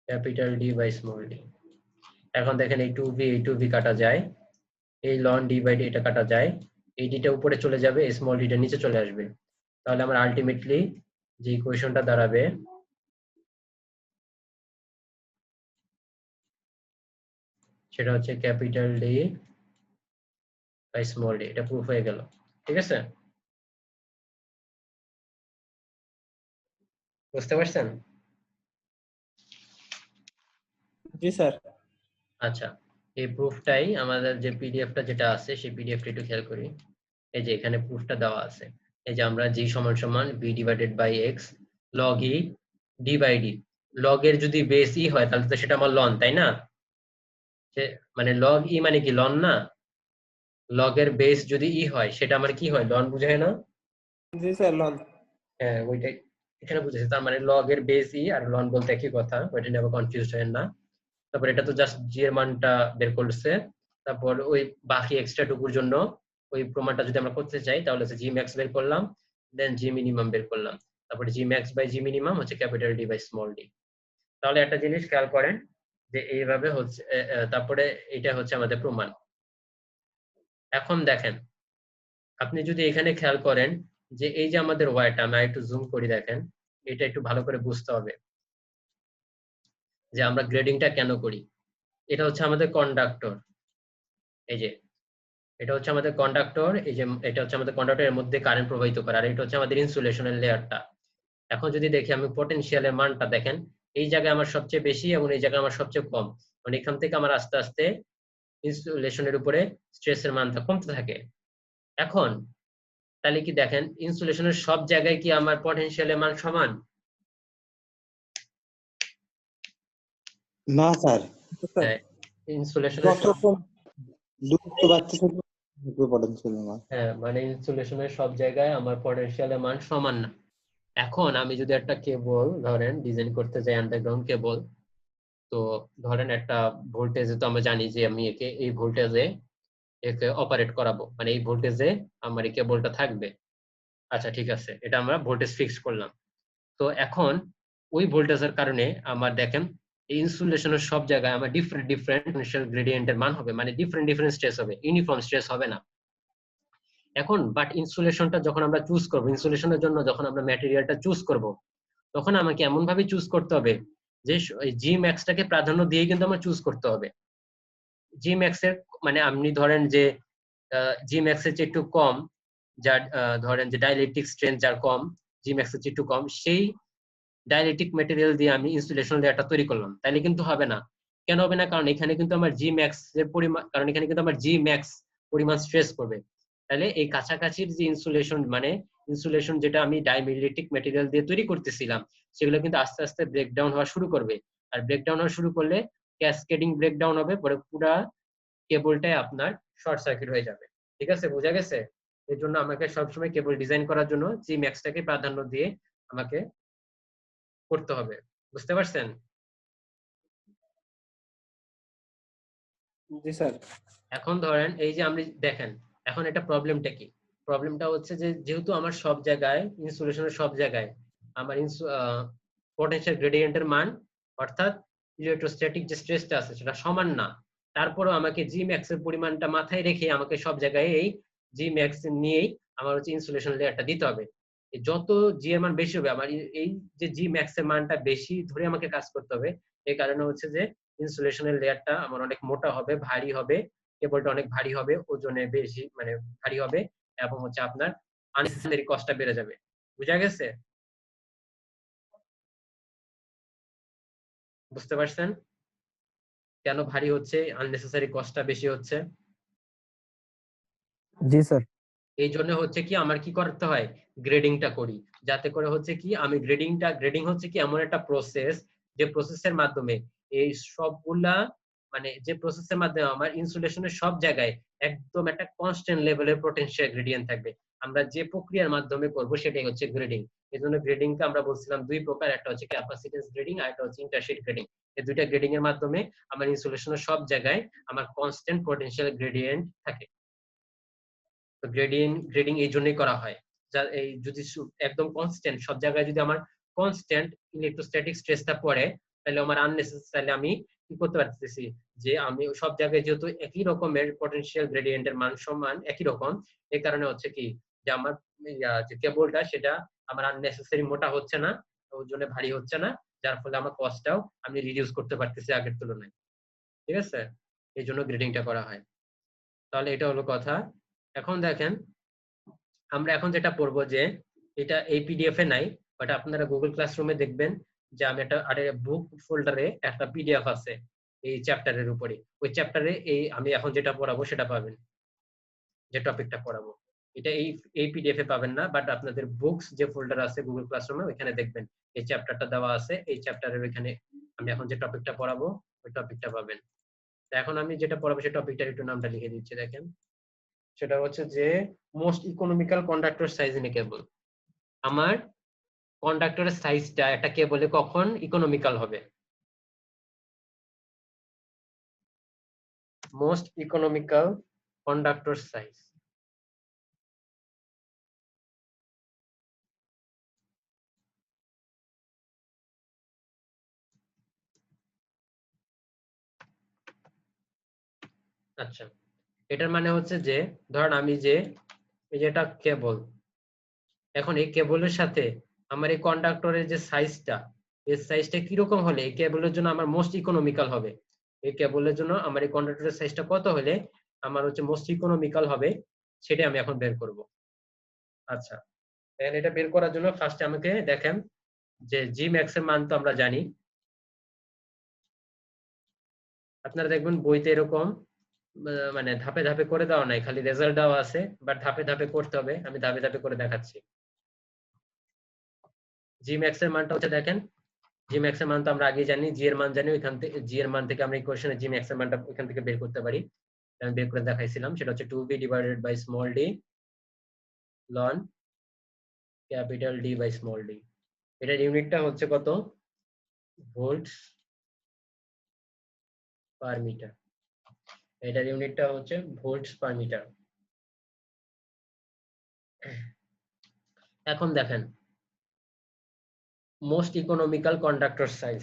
capital D by small D. এখন দেখেন এই 2v কাটা যায়, এই লন ডি বাই ডি এটা কাটা যায়, এই ডিটা উপরে চলে যাবে, এই স্মল ডিটা নিচে চলে আসবে। তাহলে আমার আলটিমেটলি যে ইকুয়েশনটা দাঁড়াবে সেটা হচ্ছে capital D by small D. এটা প্রুফ হয়ে গেল, ঠিক আছে? বুঝতে পারছেন? জি স্যার। আচ্ছা, এই প্রুফটাই আমাদের যে পিডিএফটা যেটা আছে সেই পিডিএফটা একটু খেয়াল করি। এই যে এখানে প্রুফটা দেওয়া আছে, এই যে আমরা জি সমান সমান B divided by x log e D by D. Log এর যদি বেস ই হয় তাহলে তো সেটা আমার লন, তাই না? মানে লগ ই মানে কি লন না? লগ এর বেস যদি ই হয় সেটা আমার কি হয়, লন বুঝায় না? জি স্যার, লন। হ্যাঁ ওইটাই এখানে বুঝেছি। তার মানে লগ এর বেস ই আর লন বলতে একই কথা, ওইটা নিয়ে আবার কনফিউজ হয় না। তারপর এটা তো জাস্ট জি এর মানটা বের করছে, তারপর ওই বাকি এক্সট্রা টুকুর জন্য ওই প্রমাণটা যদি আমরা করতে চাই তাহলে হচ্ছে জি ম্যাক্স বের করলাম, দেন জি মিনিমাম বের করলাম, তারপরে G max by G minimum হচ্ছে capital D by small D. তাহলে একটা জিনিস খেয়াল করেন যে এইভাবে হচ্ছে তারপরে এটা হচ্ছে আমাদের প্রমাণ। এখন দেখেন আপনি যদি এখানে খেয়াল করেন যে এই যে আমাদের ওয়াইটা, আমি একটু জুম করি, দেখেন এটা একটু ভালো করে বুঝতে হবে যে আমরা গ্রেডিংটা কেন করি। এটা হচ্ছে আমাদের কন্ডাক্টর, এই যে এটা হচ্ছে আমাদের কন্ডাক্টর, এই যে এটা হচ্ছে আমাদের কন্ডাক্টরের মধ্যে কারেন্ট প্রবাহিত করে, আর এটা হচ্ছে আমাদের ইনসুলেশনের লেয়ারটা। এখন যদি দেখি আমি পটেনশিয়ালের মানটা দেখেন, এই জায়গায় আমার সবচেয়ে বেশি এবং এই জায়গায় আমার সবচেয়ে কম, মানে এখান থেকে আমার আস্তে আস্তে ইনসুলেশনের উপরে স্ট্রেসের মানটা কমতে থাকে। এখন তাহলে কি দেখেন ইনসুলেশনের সব জায়গায় কি আমার পটেনশিয়ালের মান সমান? না স্যার, হ্যাঁ, ইনসুলেশনের যত কম দূরত্ব বাড়তেছে পটেনশিয়াল মান। হ্যাঁ মানে ইনসুলেশনের সব জায়গায় আমার পটেনশিয়ালের মান সমান না। এখন আমি যদি একটা কেবল ধরেন ডিজাইন করতে যাই, আন্ডারগ্রাউন্ড কেবল, তো ধরেন একটা ভোল্টেজে, তো আমরা জানি যে আমি একে এই ভোল্টেজে একে অপারেট করাবো, মানে এই ভোল্টেজে আমার এই কেবলটা থাকবে। আচ্ছা ঠিক আছে, এটা আমরা ভোল্টেজ ফিক্স করলাম। তো এখন ওই ভোল্টেজের কারণে আমার দেখেন এই ইনসুলেশনের সব জায়গায় আমার ডিফারেন্ট ডিফারেন্ট পোটেনশিয়াল গ্রেডিয়েন্টের মান হবে, মানে ডিফারেন্ট ডিফারেন্ট স্ট্রেস হবে, ইউনিফর্ম স্ট্রেস হবে না। এখন বাট ইনসুলেশনটা যখন আমরা চুজ করব, ইনসুলেশনের জন্য যখন আমরা ম্যাটেরিয়ালটা চুজ করব, তখন আমাকে এমন ভাবে চুজ করতে হবে যে জি ম্যাক্সটাকে প্রাধান্য দিয়ে কিন্তু আমার চুজ করতে হবে। জি ম্যাক্স এর মানে আপনি ধরেন যে জি ম্যাক্স এর চেয়ে একটু কম, যার ধরেন যে ডাইলেকট্রিক স্ট্রেংথ যার কম, জি ম্যাক্স এর চেয়ে একটু কম, সেই ডাইলেকট্রিক ম্যাটেরিয়াল দিয়ে আমি ইনসুলেশন লেয়ারটা তৈরি করলাম, তাইলে কিন্তু হবে না। কেন হবে না? কারণ এখানে কিন্তু আমার জি ম্যাক্স এর পরিমাণ, কারণ এখানে কিন্তু আমার জি ম্যাক্স পরিমাণ স্ট্রেস করবে। তাহলে এই কাছাকাছির যে ইনসুলেশন, মানে ইনসুলেশন যেটা আমি ডাইইলেকট্রিক ম্যাটেরিয়াল দিয়ে তৈরি করতেছিলাম, সেগুলো কিন্তু আস্তে আস্তে ব্রেকডাউন হওয়া শুরু করবে। আর ব্রেকডাউন হওয়া শুরু করলে ক্যাসকেডিং ব্রেকডাউন হবে, পরে পুরা কেবলটাই আপনার শর্ট সার্কিট হয়ে যাবে। ঠিক আছে, বোঝা গেছে? এর জন্য আমাকে সবসময় কেবল ডিজাইন করার জন্য জি ম্যাক্সটাকে প্রাধান্য দিয়ে আমাকে করতে হবে। বুঝতে পারছেন? জি স্যার। এখন ধরেন এই যে আপনি দেখেন, এখন এটা প্রবলেমটা কি? প্রবলেমটা হচ্ছে যে যেহেতু আমার সব জায়গায় ইনসুলেশনের সব জায়গায় আমার পটেনশিয়াল গ্রেডিয়েন্টের মান, অর্থাৎ ইলেকট্রোস্ট্যাটিক যে স্ট্রেসটা আছে সেটা সমান না, তারপরেও আমাকে জি ম্যাক্স এর পরিমাণটা মাথায় রেখে আমাকে সব জায়গায় এই জি ম্যাক্স নিয়েই আমার হচ্ছে ইনসুলেশন লেয়ারটা দিতে হবে। যত জি এর মান বেশি হবে, আমার এই যে জি ম্যাক্স এর মানটা বেশি ধরে আমাকে কাজ করতে হবে। এই কারণে হচ্ছে যে ইনসুলেশনের লেয়ারটা আমার অনেক মোটা হবে, ভারী হবে, কেবলটা অনেক ভারী হবে, ওজনে বেশি মানে ভারী হবে, এবং হচ্ছে আপনার আননেসেসারি কস্টটা বেড়ে যাবে। বুঝা গেছে? বুঝতে পারছেন কেন ভারী হচ্ছে, আননেসেসারি কস্টটা বেশি হচ্ছে? জি স্যার। এই জন্য হচ্ছে কি আমার কি করতে হয়, গ্রেডিংটা করি, যাতে করে হচ্ছে কি আমি গ্রেডিং হচ্ছে কি এমন একটা প্রসেস যে প্রসেসের মাধ্যমে এই সবগুলা মানে যে প্রসেসের মাধ্যমে আমার ইনসুলেশনের সব জায়গায় একদম একটা কনস্ট্যান্ট লেভেলের পটেনশিয়াল গ্রেডিয়েন্ট থাকবে, আমরা যে প্রক্রিয়ার মাধ্যমে করব সেটাই হচ্ছে গ্রেডিং। এই জন্য গ্রেডিংকে আমরা বলছিলাম দুই প্রকার, একটা হচ্ছে ক্যাপাসিটেন্স গ্রেডিং আর একটা হচ্ছে ইন্টারশিট গ্রেডিং। এই দুইটা গ্রেডিং এর মাধ্যমে আমার ইনসুলেশনের সব জায়গায় আমার কনস্ট্যান্ট পটেনশিয়াল গ্রেডিয়েন্ট থাকে। তো গ্রেডিং এই জন্যই করা হয়, যা এই যদি একদম কনস্ট্যান্ট সব জায়গায় যদি আমার কনস্ট্যান্ট ইলেকট্রোস্ট্যাটিক স্ট্রেসটা পড়ে, তাহলে আমার আননেসেসারি আমি কি করতে পারতেছি যে আমি সব জায়গায় যেহেতু একই রকমের পটেনশিয়াল গ্রেডিয়েন্টের মান সমান একই রকম, এই কারণে হচ্ছে কি যে আমার যে কেবলটা সেটা আমার আননেসেসারি মোটা হচ্ছে না, ওর জন্য ভারী হচ্ছে না, যার ফলে আমার কস্টটাও আমি রিডিউস করতে পারতেছি আগের তুলনায়। ঠিক আছে, এই জন্য গ্রেডিংটা করা হয়। তাহলে এটা হলো কথা। এখন দেখেন আমরা এখন যেটা পড়বো যে এটা এই পিডিএফ এ নাই, বাট আপনারা গুগল ক্লাসরুমে দেখবেন যে আমি একটা বুক ফোল্ডারে একটা পিডিএফ আছে এই চ্যাপ্টারের উপরে, ওই চ্যাপ্টারে এই আমি এখন যেটা পড়াবো সেটা পাবেন, যে টপিকটা পড়াবো এটা এই পিডিএফ এ পাবেন না, বাট আপনাদের বুকস যে ফোল্ডার আছে গুগল ক্লাসরুমে ওইখানে দেখবেন এই চ্যাপ্টারটা দেওয়া আছে, এই চ্যাপ্টারের ওইখানে আমি এখন যে টপিকটা পড়াবো ওই টপিকটা পাবেন। তো এখন আমি যেটা পড়াবো সেই টপিকটার একটু নামটা লিখে দিচ্ছি, দেখেন সেটা হচ্ছে যে most economical conductor size in a cable. আমার কন্ডাক্টরের সাইজটা একটা কেবলে কখন ইকোনমিক্যাল হবে? Most economical conductor size. আচ্ছা, এটার মানে হচ্ছে যে ধরেন আমি যে এই যে এটা কেবল, এখন এই কেবলের সাথে আমার এই কন্ডাক্টরের যে সাইজটা, এই সাইজটা কিরকম হলে এই কেবলের জন্য আমার মোস্ট ইকোনমিক্যাল হবে, এই কেবলের জন্য আমার এই কন্ডাক্টরের সাইজটা কত হলে আমার হচ্ছে মোস্ট ইকোনমিক্যাল হবে, সেটা আমি এখন বের করব। আচ্ছা, তাহলে এটা বের করার জন্য ফার্স্টে আমাকে দেখেন যে জি ম্যাক্স এর মান তো আমরা জানি, আপনারা দেখবেন বইতে এরকম মানে ধাপে ধাপে করে দেওয়া নাই, খালি রেজাল্ট দেওয়া আছে, বাট ধাপে ধাপে করতে হবে, আমি ধাপে ধাপে করে দেখাচ্ছি। জি ম্যাক্স এর মানটা হচ্ছে দেখেন, জি ম্যাক্স এর মান তো আমরা আগে জানি, জি এর মান জানি, ওইখান থেকে জি এর মান থেকে আমরা ইকুয়েশনে জি ম্যাক্স এর মানটা ওইখান থেকে বের করতে পারি, আমি বের করে দেখাইছিলাম, সেটা হচ্ছে 2b divided by small D ln capital D by small D. এটার ইউনিটটা হচ্ছে কত? Volts per metre. এটার ইউনিটটা হচ্ছে ভোল্টস পার মিটার। এখন দেখেন মোস্ট ইকোনমিক্যাল কন্ডাক্টর সাইজ,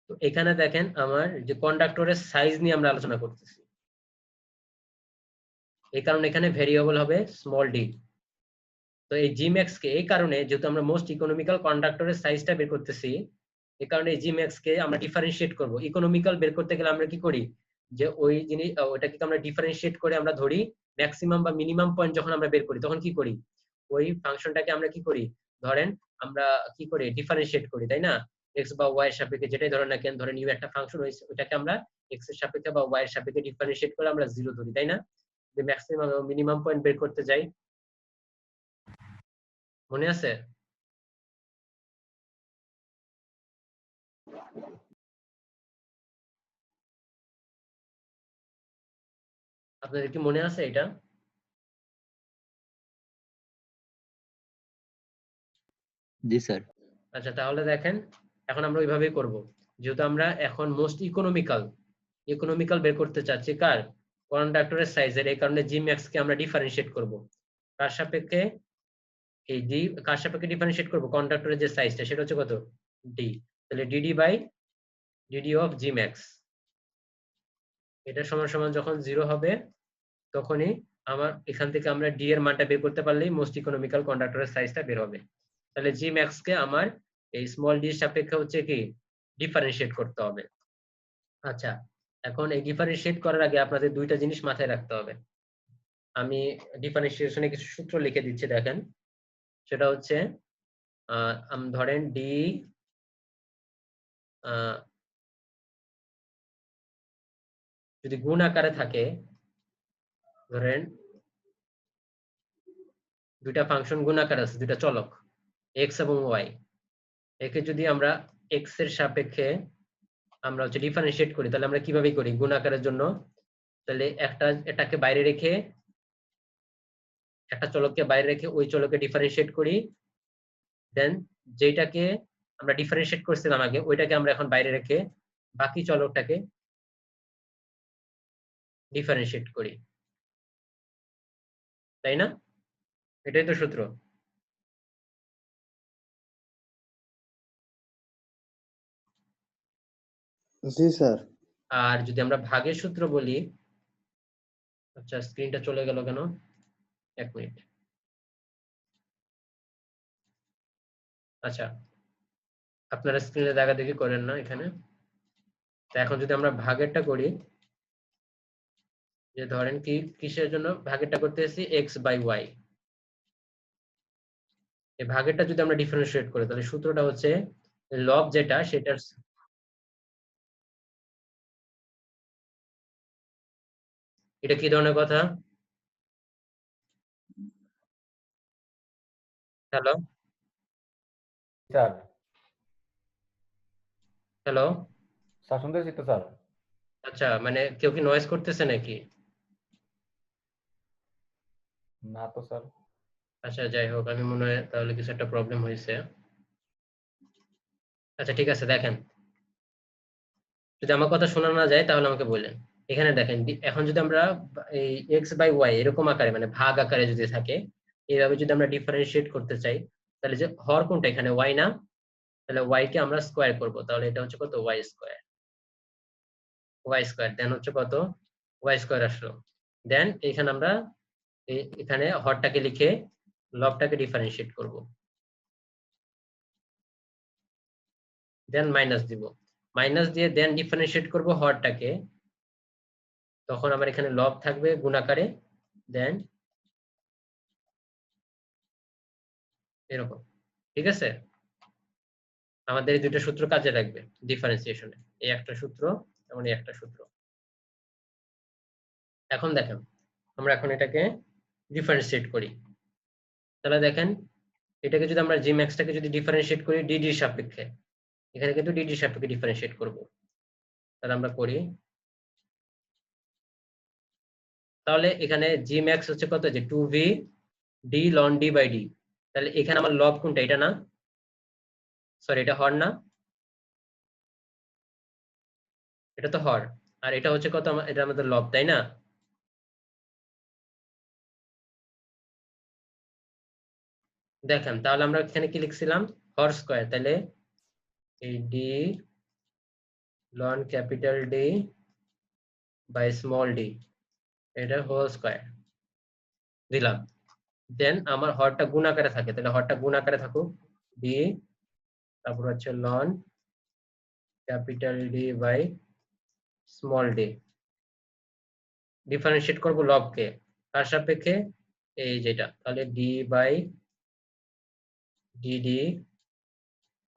তো এখানে দেখেন আমার যে কন্ডাক্টরের সাইজ নিয়ে আমরা আলোচনা করতেছি, এই কারণে এখানে ভেরিয়েবল হবে স্মল ডি। তো এই জি ম্যাক্স কে এই কারণে যেহেতু আমরা মোস্ট ইকোনমিক্যাল কন্ডাক্টরের সাইজটা বের করতেছি, এই কারণে এই জি ম্যাক্স কে আমরা ডিফারেন্সিয়েট করব। ইকোনমিক্যাল বের করতে গেলে আমরা কি করি যে ওই জিনিস ওইটাকে আমরা ডিফারেন্সিয়েট করে আমরা ধরি ম্যাক্সিমাম বা মিনিমাম পয়েন্ট, যখন আমরা বের করি তখন কি করি ওই ফাংশনটাকে আমরা কি করি, ধরেন আমরা কি করি ডিফারেন্সিয়েট করি, তাই না? এক্স বা ওয়াই এর সাপেক্ষে যেটাই ধরেন না কেন, ধরেন ইউ একটা ফাংশন, ওইটাকে আমরা এক্স এর সাপেক্ষে বা ওয়াই এর সাপেক্ষে ডিফারেন্সিয়েট করে আমরা জিরো ধরি, তাই না? যে ম্যাক্সিমাম এবং মিনিমাম পয়েন্ট বের করতে যাই, মনে আছে? আপনাদের কি মনে আছে এটা? জি স্যার। আচ্ছা, তাহলে দেখেন এখন আমরা ওইভাবেই করব, যেহেতু আমরা এখন মোস্ট ইকোনমিক্যাল বের করতে চাচ্ছি কার, কন্ডাক্টরের সাইজের, এই কারণে জি ম্যাক্স কে আমরা ডিফারেন্সিয়েট করব কার সাপেক্ষে, এই ডি কার সাপেক্ষে ডিফারেন্সিয়েট করব, কন্ডাক্টরের যে সাইজটা সেটা হচ্ছে কত, ডি। তাহলে D D by D D of G max, এটা সমান সমান যখন 0 হবে তখনই আমার এখান থেকে আমরা ডি এর মানটা বের করতে পারলেই মোস্ট ইকোনমিক্যাল কন্ডাক্টরের সাইজটা বের হবে। তাহলে জি ম্যাক্স কে আমার এই স্মল ডি এর সাপেক্ষে হচ্ছে কি ডিফারেন্সিয়েট করতে হবে। আচ্ছা, এখন এই ডিফারেন্সিয়েট করার আগে আপনাদের দুইটা জিনিস মাথায় রাখতে হবে, আমি ডিফারেন্সিয়েশনে কিছু সূত্র লিখে দিচ্ছি, দেখেন সেটা হচ্ছে ধরেন ডি যদি গুণ আকারে থাকে, ধরেন দুইটা ফাংশন গুণ আকারে আছে, দুইটা চলক এক্স এবং ওয়াই, একে যদি আমরা এক্স এর সাপেক্ষে আমরা হচ্ছে ডিফারেন্সিয়েট করি, তাহলে আমরা কিভাবে করি গুণাকারের জন্য? তাহলে এটাকে বাইরে রেখে, একটা চলককে বাইরে রেখে ওই চলকে ডিফারেন্সিয়েট করি, দেন যেটাকে আমরা ডিফারেন্সিয়েট করছিলাম আগে ওইটাকে আমরা এখন বাইরে রেখে বাকি চলকটাকে ডিফারেন্সিয়েট করি, তাই না? এটাই তো সূত্র। জি স্যার। আর যদি আমরা ভাগের সূত্র বলি, আচ্ছা স্ক্রিনটা চলে গেল কেন, এক মিনিট। আচ্ছা আপনারা স্ক্রিনে দেখাদেখি করেন না এখানে। তো এখন যদি আমরা ভাগেরটা করি, যে ধরেন কি কিসের জন্য ভাগেরটা করতেছি, এক্স বাই ওয়াই, এই ভাগেরটা যদি আমরা ডিফারেন্সিয়েট করি তাহলে সূত্রটা হচ্ছে লব যেটা সেটার, এটা কি ধরনের কথা? হ্যালো স্যার হ্যালো স্যার শুনতেছি তো স্যার। আচ্ছা মানে কেউ কি নয়েজ করতেছে নাকি? না তো স্যার। আচ্ছা যাই হোক, আমি মনে হয় তাহলে কিছু একটা প্রবলেম হয়েছে। আচ্ছা ঠিক আছে, দেখেন যদি আমার কথা শোনা না যায় তাহলে আমাকে বললেন। এখানে দেখেন এখন যদি আমরা এই এক্স বাই ওয়াই এরকম আকারে মানে ভাগ আকারে যদি থাকে, এইভাবে যদি আমরা ডিফারেন্সিয়েট করতে চাই, তাহলে যে হর কোনটা এখানে ওয়াই না, তাহলে ওয়াই কে আমরা স্কোয়ার করব, তাহলে এটা হচ্ছে কত Y square, Y square then হচ্ছে কত ওয়াই স্কোয়ার আসলো। দেন এখানে আমরা এখানে হরটাকে লিখে লবটাকে ডিফারেন্সিয়েট করব, দেন মাইনাস দিব, মাইনাস দিয়ে দেন ডিফারেন্সিয়েট করব হরটাকে, তখন আমার এখানে লব থাকবে গুণাকারে, দেন এরকম। ঠিক আছে, আমাদের এই দুটো সূত্র কাজে লাগবে ডিফারেন্সিয়েশনে, এই একটা সূত্র এবং এই একটা সূত্র। এখন দেখেন আমরা এখন এটাকে ডিফারেন্সিয়েট করি, তাহলে দেখেন এটাকে যদি আমরা জি ম্যাক্সটাকে যদি ডিফারেন্সিয়েট করি ডিডির সাপেক্ষে, এখানে কিন্তু ডিডির সাপেক্ষে ডিফারেন্সিয়েট করব, তাহলে আমরা করি, তাহলে এখানে জি ম্যাক্স হচ্ছে কত যে 2v D ln D by D, তাহলে এখানে আমার লব কোনটা, এটা না, সরি এটা হর না, এটা তো হর, আর এটা হচ্ছে কত এটা আমাদের লব, তাই না? দেখেন তাহলে আমরা এখানে কি লিখছিলাম, হর স্কয়ার, তাহলে এই D ln capital D by small D এটা হোল স্কয়ার দিলাম, দেন আমার হরটা গুণ আকারে থাকে, তাহলে হরটা গুণ আকারে থাকুক ডি, তারপর হচ্ছে ln capital D by small D, differentiate করব লবকে কার সাপেক্ষে, এই যেটা, তাহলে D by D D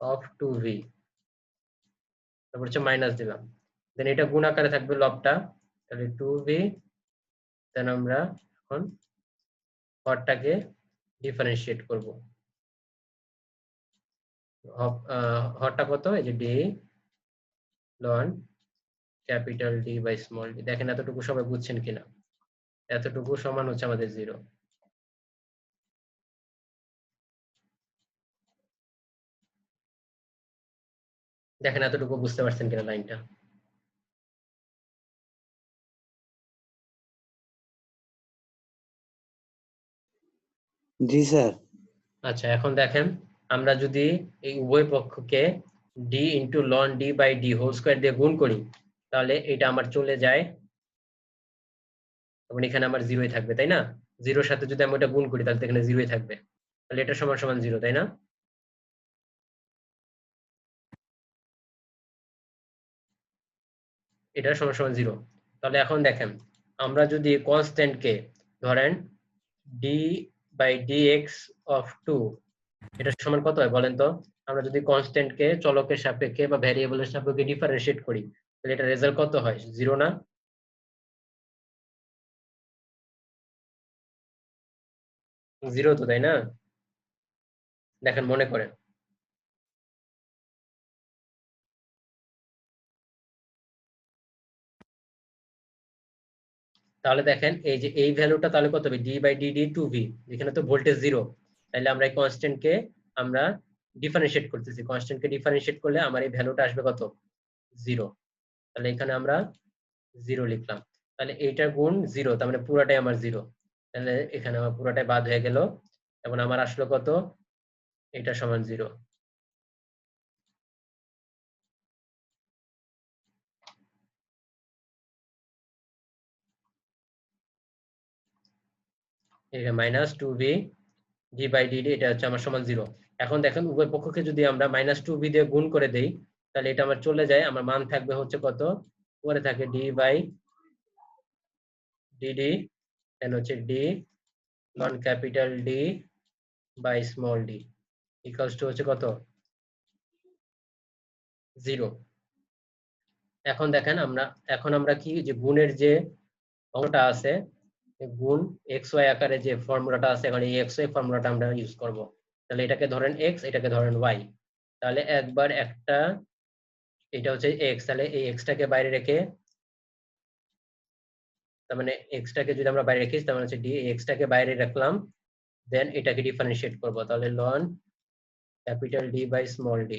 of 2v, তারপর হচ্ছে মাইনাস দিলাম, দেন এটা গুণ আকারে থাকবে লবটা, তাহলে 2v, দেন আমরা এখন হরটাকে ডিফারেন্সিয়েট করব, হরটা কত, এই যে D ln capital D by small D, দেখেন এতটুকু সবাই বুঝছেন কিনা, এতটুকু সমান হচ্ছে আমাদের 0। দেখেন এতটুকু বুঝতে পারছেন কিনা লাইনটা? জি স্যার। আচ্ছা এখন দেখেন আমরা যদি এই উভয় পক্ষকে D into ln D by D whole square দিয়ে গুণ করি, তাহলে এটা আমার চলে যায়, এবং এখানে আমার 0ই থাকবে, তাই না? 0-র সাথে যদি আমি ওটা গুণ করি তাহলে এখানে 0ই থাকবে, তাহলে এটা সমান সমান 0, তাই না? এটা সমান সমান 0। তাহলে এখন দেখেন আমরা যদি কনস্ট্যান্ট কে ধরেন ডি বাই ডিএক্স অফ 2, এটা সমান কত হয় বলেন তো? আমরা যদি কনস্ট্যান্ট কে চলকের সাপেক্ষে বা ভ্যারিয়েবলের সাপেক্ষে ডিফারেন্সিয়েট করি তাহলে এটা রেজাল্ট কত হয়, 0 না? জিরো তো, তাই না? দেখেন মনে করেন তাহলে দেখেন এই যে এই ভ্যালুটা তাহলে কত হবে, d/dd 2v, যেখানে তো ভোল্টেজ 0, তাহলে আমরা এই কনস্ট্যান্ট কে আমরা ডিফারেন্সিয়েট করতেছি, কনস্ট্যান্ট কে ডিফারেন্সিয়েট করলে আমার এই ভ্যালুটা আসবে কত, 0। তাহলে এখানে আমরা 0 লিখলাম, তাহলে এইটার গুণ 0, তার মানে পুরাটাই আমার 0, তাহলে এখানে আমার পুরাটাই বাদ হয়ে গেল, এখন আমার আসলো কত, এটা সমান 0। এটা -2v d/dd, এটা হচ্ছে আমার সমান 0। এখন দেখেন উভয় পক্ষকে যদি আমরা -2v দিয়ে গুণ করে দেই, তাহলে এটা আমার চলে যায়, আমার মান থাকবে হচ্ছে কত, পরে থাকে d/dd, দেন হচ্ছে d ln capital D by small d equals to হচ্ছে কত, 0। এখন দেখেন এখন আমরা কি যে গুণের যে অংশটা আছে, গুণ xy আকারে যে ফর্মুলাটা আছে, এখন এই xy ফর্মুলাটা আমরা ইউজ করব। তাহলে এটাকে ধরেন x, এটাকে ধরেন y, তাহলে একবার একটা, এটা হচ্ছে x, তাহলে এই x টাকে বাইরে রেখে, তার মানে x টাকে যদি আমরা বাইরে রেখি, তার মানে হচ্ছে d, x টাকে বাইরে রাখলাম, দেন এটাকে ডিফারেন্সিয়েট করব, তাহলে ln capital D by small d,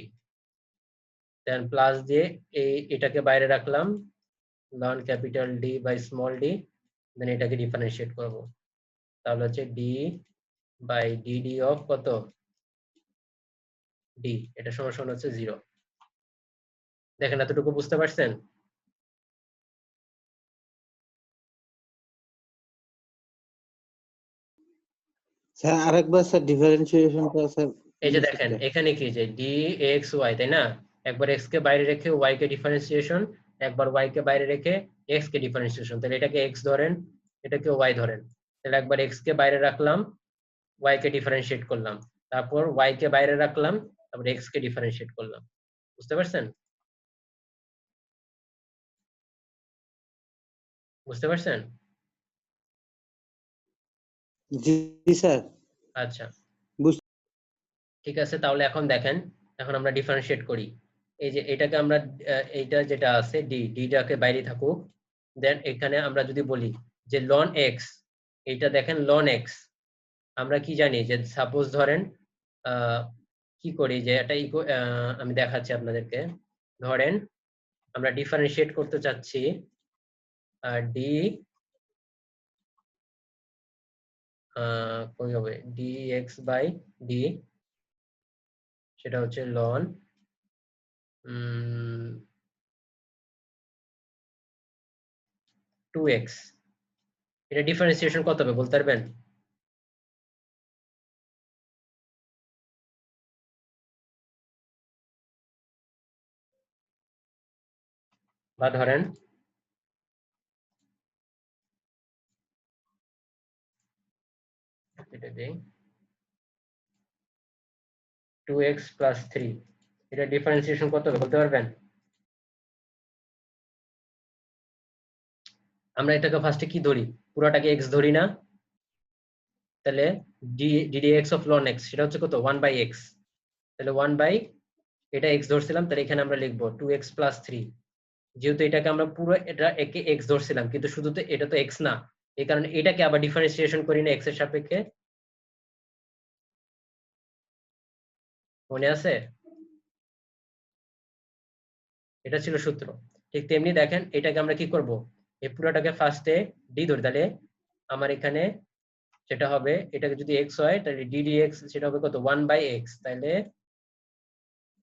then plus দিয়ে এটাকে বাইরে রাখলাম, ln capital D by small d, then এটাকে ডিফারেন্সিয়েট করব, তাহলে হচ্ছে d বাই dd অফ কত, d, এটা সমান সমান হচ্ছে 0। দেখেন এতটুকু বুঝতে পারছেন? স্যার আরেকবার স্যার ডিফারেন্সিয়েশনটা স্যার এই যে দেখেন এখানে কি যে dxy, তাই না, একবার x কে বাইরে রেখে y কে ডিফারেন্সিয়েশন, একবার y কে বাইরে রেখে x কে ডিফারেন্সিয়েশন, তাহলে এটাকে x ধরেন, এটাকে y ধরেন, তাহলে একবার x কে বাইরে রাখলাম, y কে ডিফারেন্সিয়েট করলাম, তারপর y কে বাইরে রাখলাম, তারপর x কে ডিফারেন্সিয়েট করলাম। বুঝতে পারছেন? বুঝতে পারছেন? জি স্যার আচ্ছা, বুঝ ঠিক আছে, তাহলে এখন দেখেন, এখন আমরা ডিফারেন্সিয়েট করি। এই যে এটাকে আমরা এইটা যেটা আছে ডিটাকে বাইরে থাকুক, দেন এখানে আমরা যদি বলি যে লন এক্স, এইটা দেখেন লন এক্স, আমরা কি জানি যে সাপোজ ধরেন কি করি যে এটা আমি দেখাচ্ছি আপনাদেরকে, ধরেন আমরা ডিফারেন্সিয়েট করতে চাচ্ছি ডি কই হবে dx বাই d, সেটা হচ্ছে লন 2x, এটা ডিফারেন্সিয়েশন কত হবে বলতে পারবেন? বা ধরেন এটা দেই 2x প্লাস 3, এটা ডিফারেন্সিয়েশন কত হবে বলতে পারবেন? আমরা এটাকে ফার্স্টে কি ধরি, পুরোটাকে x ধরি না, তাহলে ddx অফ ln x, সেটা হচ্ছে কত, 1 বাই x, তাহলে 1 বাই, এটা x ধরছিলাম, তাহলে এখানে আমরা লিখবো 2x প্লাস 3, যেহেতু এটাকে আমরা পুরো এটা একে x ধরছিলাম, কিন্তু শুধু তো এটা তো x না, এই কারণে এটাকে আবার ডিফারেন্সিয়েশন করি না x এর সাপেক্ষে, মনে আছে? এটা ছিল সূত্র। ঠিক তেমনি দেখেন এটাকে আমরা কি করব, এই পুরোটাকে ফার্স্টে d ধরি, তাহলে আমার এখানে সেটা হবে, এটাকে যদি x হয় তাহলে ddx সেটা হবে কত, 1 বাই x, তাহলে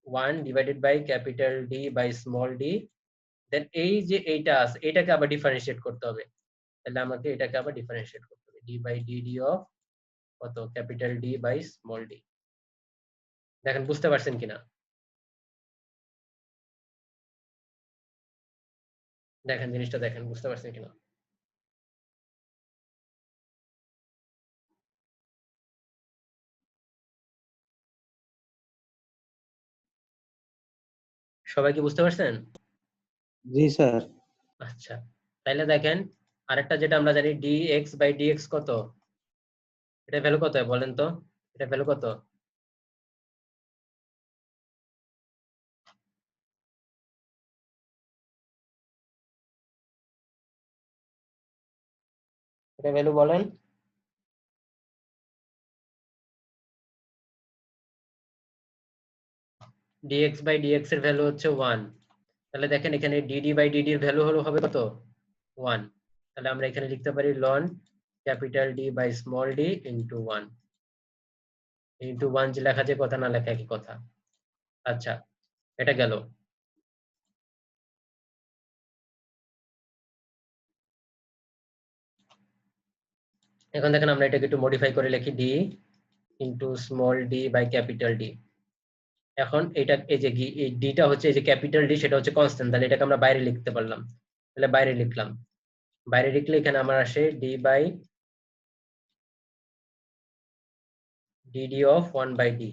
1 divided by capital D by small d, then এই যে এইটা আছে এটাকে আবার ডিফারেন্সিয়েট করতে হবে, তাহলে আমাকে এটাকে আবার ডিফারেন্সিয়েট করতে হবে, d বাই dd অফ কত, capital D by small d। দেখেন বুঝতে পারছেন কিনা? দেখেন জিনিসটা দেখেন বুঝতে পারছেন কিনা? সবাই কি বুঝতে পারছেন? জি স্যার আচ্ছা, তাইলে দেখেন আরেকটা যেটা আমরা জানি dx বাই dx কত, এটা ভ্যালু কত হয় বলেন তো, এটা ভ্যালু কত? এটা ভ্যালু বলেন। dx বাই dx এর ভ্যালু হচ্ছে 1। তাহলে দেখেন এখানে dd বাই dd এর ভ্যালু হবে কত? 1। তাহলে আমরা এখানে লিখতে পারি ln capital D by small d into 1। Into 1 যে লেখা যায় কথা না লেখা একই কথা। আচ্ছা, এটা গেল। এখন দেখেন আমরা এটাকে একটু মডিফাই করে লিখি d into small d by capital D। এখন এটা এই যে এই ডিটা হচ্ছে এই যে ক্যাপিটাল ডি, সেটা হচ্ছে কনস্ট্যান্ট, তাহলে এটাকে আমরা বাইরে লিখতে পারলাম। তাহলে বাইরে লিখলাম, বাইরে লিখলে এখানে আমার আসে D by D D of 1 by D.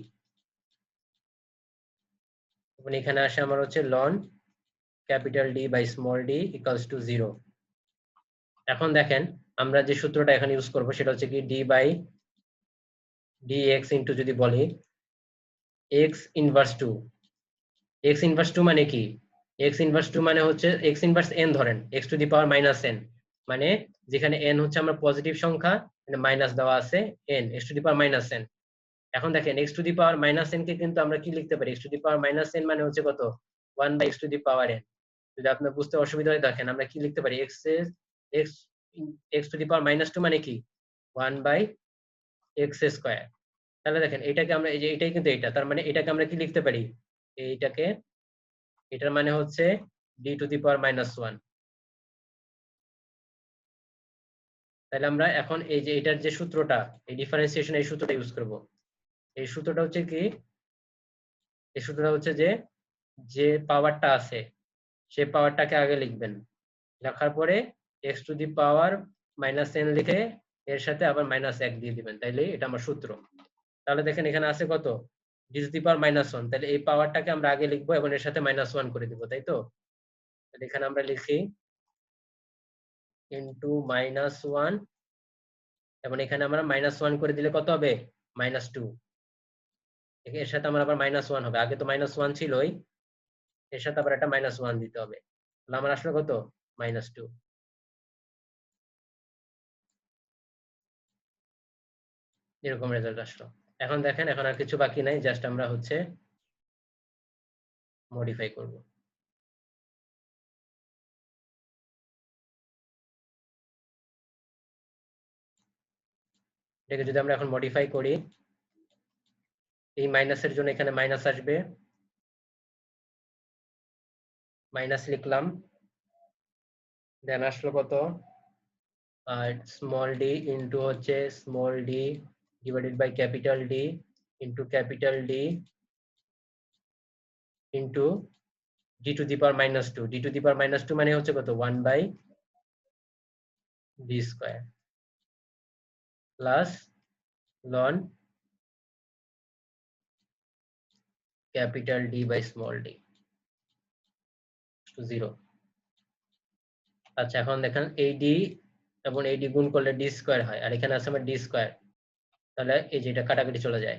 এবং এখানে আসে আমার হচ্ছে ln capital D by small D equals to 0। এখন দেখেন আমরা যে সূত্রটা এখানে ইউজ করব সেটা হচ্ছে কি ডি বাই dx ইনটু যদি বলি x ইনভার্স 2। x ইনভার্স 2 মানে কি? x ইনভার্স 2 মানে হচ্ছে x ইনভার্স n ধরেন x to the power minus n, মানে যেখানে n হচ্ছে আমরা পজিটিভ সংখ্যা, মানে মাইনাস দেওয়া আছে n x to the power minus n। এখন দেখেন x to the power minus n কে কিন্তু আমরা কি লিখতে পারি? x to the power minus n মানে হচ্ছে কত? 1 by x to the power n। যদি আপনার বুঝতে অসুবিধা হয় দেখেন আমরা কি লিখতে পারি, x to the power minus 2 মানে কি 1 বাই x স্কয়ার। তাহলে দেখেন এটাকে আমরা এই যে এটাই কিন্তু এটা, তার মানে এটাকে আমরা কি লিখতে পারি? এইটাকে, এটার মানে হচ্ছে d two the power minus 1। তাহলে আমরা এখন এই যে এটার যে সূত্রটা, এই ডিফারেন্সিয়েশন এই সূত্রটা ইউজ করব। এই সূত্রটা হচ্ছে কি, এই সূত্রটা হচ্ছে যে যে পাওয়ারটা আছে সেই পাওয়ারটাকে আগে লিখবেন, লেখার পরে x to the power minus n লিখে এর সাথে আবার মাইনাস 1 দিয়ে দিবেন, তাইলে এটা আমার সূত্র। তাহলে দেখেন এখানে আছে কত? d two the power minus 1, তাহলে এই পাওয়ারটাকে আমরা আগে লিখবো এবং এর সাথে মাইনাস 1 করে দিব, তাই তো? তাহলে এখানে আমরা লিখি ইনটু মাইনাস 1 এবং এখানে আমরা মাইনাস 1 করে দিলে কত হবে? মাইনাস 2। এর সাথে আমার আবার মাইনাস 1 হবে, আগে তো মাইনাস 1 ছিলই, এর সাথে আবার একটা মাইনাস 1 দিতে হবে। তাহলে আমার আসলে কত? মাইনাস 2। এরকম রেজাল্ট আসলো। এখন দেখেন এখন আর কিছু বাকি নাই, জাস্ট আমরা হচ্ছে মডিফাই করব। এটাকে যদি আমরা এখন মডিফাই করি, এই মাইনাসের জন্য এখানে মাইনাস আসবে, মাইনাস লিখলাম, দেন আসলো কত? স্মল ডি ইনটু হচ্ছে small d divided by capital D into capital D into d to the power minus 2। D to the power minus 2 মানে হচ্ছে কত? 1 by d square plus ln capital D by small d to 0। আচ্ছা, এখন দেখেন এই D এবং এই D গুণ করলে ডি স্কয়ার হয়, আর এখানে আছে আমার ডি স্কয়ার, তাহলে এই যে এটা কাটাকাটি চলে যায়,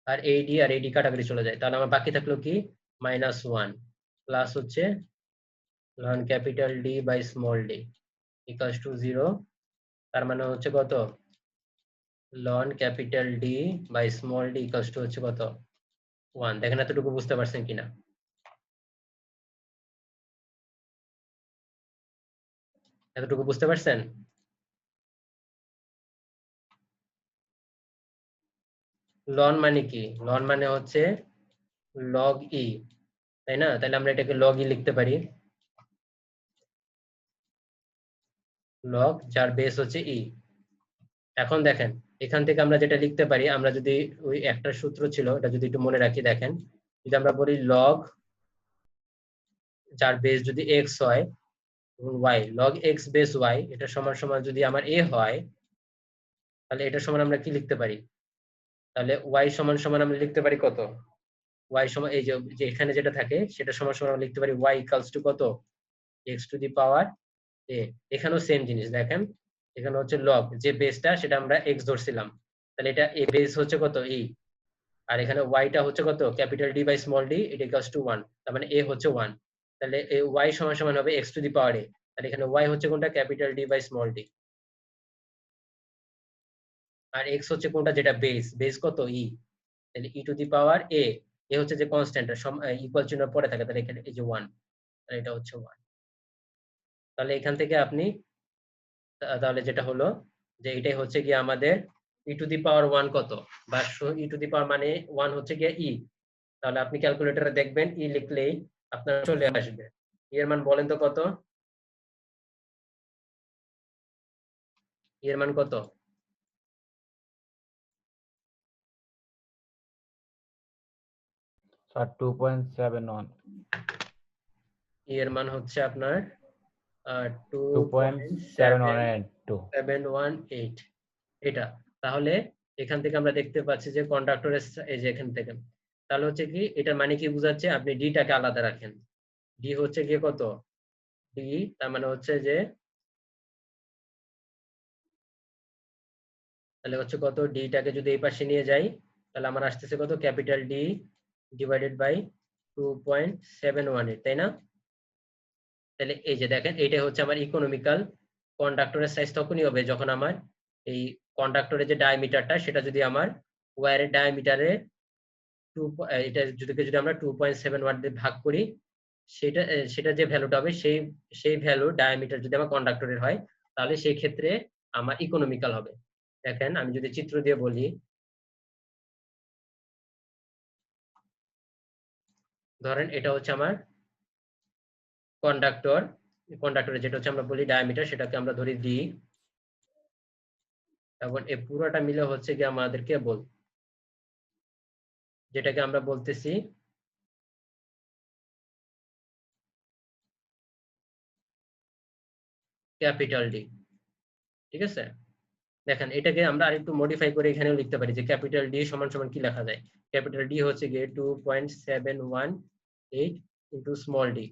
আর এই ডি কাটাকাটি চলে যায়, তাহলে আমার বাকি থাকলো কি? মাইনাস 1 প্লাস হচ্ছে ln capital D by small D equals to 0। তার মানে হচ্ছে কত? Ln capital D by small D equals to হচ্ছে কত? 1। দেখেন এতটুকু বুঝতে পারছেন কিনা? এতটুকু বুঝতে পারছেন? লন মানে কি? লন মানে হচ্ছে লগ ই, তাই না? তাহলে আমরা এটাকে লগ ই লিখতে পারি, লগ যার বেস হচ্ছে ই। এখন দেখেন এখান থেকে আমরা যেটা লিখতে পারি, আমরা যদি ওই একটা সূত্র ছিল এটা যদি একটু মনে রাখি, দেখেন যদি আমরা বলি লগ যার বেস যদি এক্স হয় এবং Y, log x base Y, এটা সমান সমান যদি আমার এ হয়, তাহলে এটা সমান আমরা কি লিখতে পারি? তাহলে ওয়াই সমান সমান আমরা লিখতে পারি কত? ওয়াই সমান এই যে এখানে যেটা থাকে সেটা সমান সমান আমরা লিখতে পারি ওয়াই ইকুয়ালস টু কত? এক্স টু দি পাওয়ার এ। এখানেও সেম জিনিস, দেখেন এখানে হচ্ছে লগ যে বেসটা সেটা আমরা এক্স ধরছিলাম, তাহলে এটা এ বেস হচ্ছে কত? ই, আর এখানে ওয়াইটা হচ্ছে কত? Capital D by small D, এটা ইকুয়ালস টু 1, তার মানে এ হচ্ছে 1। তাহলে এই ওয়াই সমান সমান হবে এক্স টু দি পাওয়ার এ, তাহলে এখানে ওয়াই হচ্ছে কোনটা? Capital D by small D. আর এক্স হচ্ছে কোনটা, যেটা বেস, বেস কত ই, তাহলে ই টু দি পাওয়ার এ, এ হচ্ছে যে কনস্ট্যান্ট ইকুয়াল চিহ্ন পরে থাকে, তাহলে এখানে এই যে 1, তাহলে এটা হচ্ছে 1। তাহলে এখান থেকে আপনি তাহলে যেটা হলো যে এটাই হচ্ছে কি আমাদের ই টু দি পাওয়ার 1 কত, বা ই টু দি পাওয়ার মানে 1 হচ্ছে কি ই। তাহলে আপনি ক্যালকুলেটরে দেখবেন ই লিখলেই আপনার চলে আসবে। ই এর মান বলেন তো কত, ই এর মান কত? স্যার 2.71 ই এর মান হচ্ছে আপনার 2.718 2.718 এটা। তাহলে এখান থেকে আমরা দেখতে পাচ্ছি যে কন্ডাক্টরের এই যে এখান থেকে, তাহলে হচ্ছে কি এটার মানে কি বোঝাচ্ছে, আপনি ডিটাকে আলাদা রাখেন। ডি হচ্ছে গিয়ে কত, ডি তার মানে হচ্ছে যে তাহলে হচ্ছে কত, ডিটাকে যদি এই পাশে নিয়ে যাই তাহলে আমার আসতেছে কত, ক্যাপিটাল ডি ডিভাইডেড বাই 2.718, তাই না? তাহলে এই যে দেখেন এটা হচ্ছে আমার ইকোনমিক্যাল কন্ডাক্টরের সাইজ তখনই হবে যখন আমার এই কন্ডাক্টরের যে ডায়ামিটারটা সেটা যদি আমার ওয়্যারের ডায়ামিটারে এটা যদি আমরা 2.71 দিয়ে ভাগ করি, সেটা যে ভ্যালুটা হবে সেই ভ্যালু ডায়ামিটার যদি আমার কন্ডাক্টরের হয়, তাহলে সেই ক্ষেত্রে আমার ইকোনমিক্যাল হবে। দেখেন আমি যদি চিত্র দিয়ে বলি, ধরেন এটা হচ্ছে আমার কন্ডাক্টরের যেটা হচ্ছে আমরা বলি ডায়ামিটার, সেটাকে আমরা ধরি ডি, এবং এই পুরোটা মিলে হচ্ছে কি আমাদের কেবল, যেটাকে আমরা বলতেছি ক্যাপিটাল ডি। ঠিক আছে, দেখেন এটাকে আমরা আরেকটু মডিফাই করে এখানেও লিখতে পারি যে ক্যাপিটাল ডি সমান সমান কি লেখা যায়, ক্যাপিটাল ডি হচ্ছে গিয়ে 2.718 ইন্টু স্মল ডি।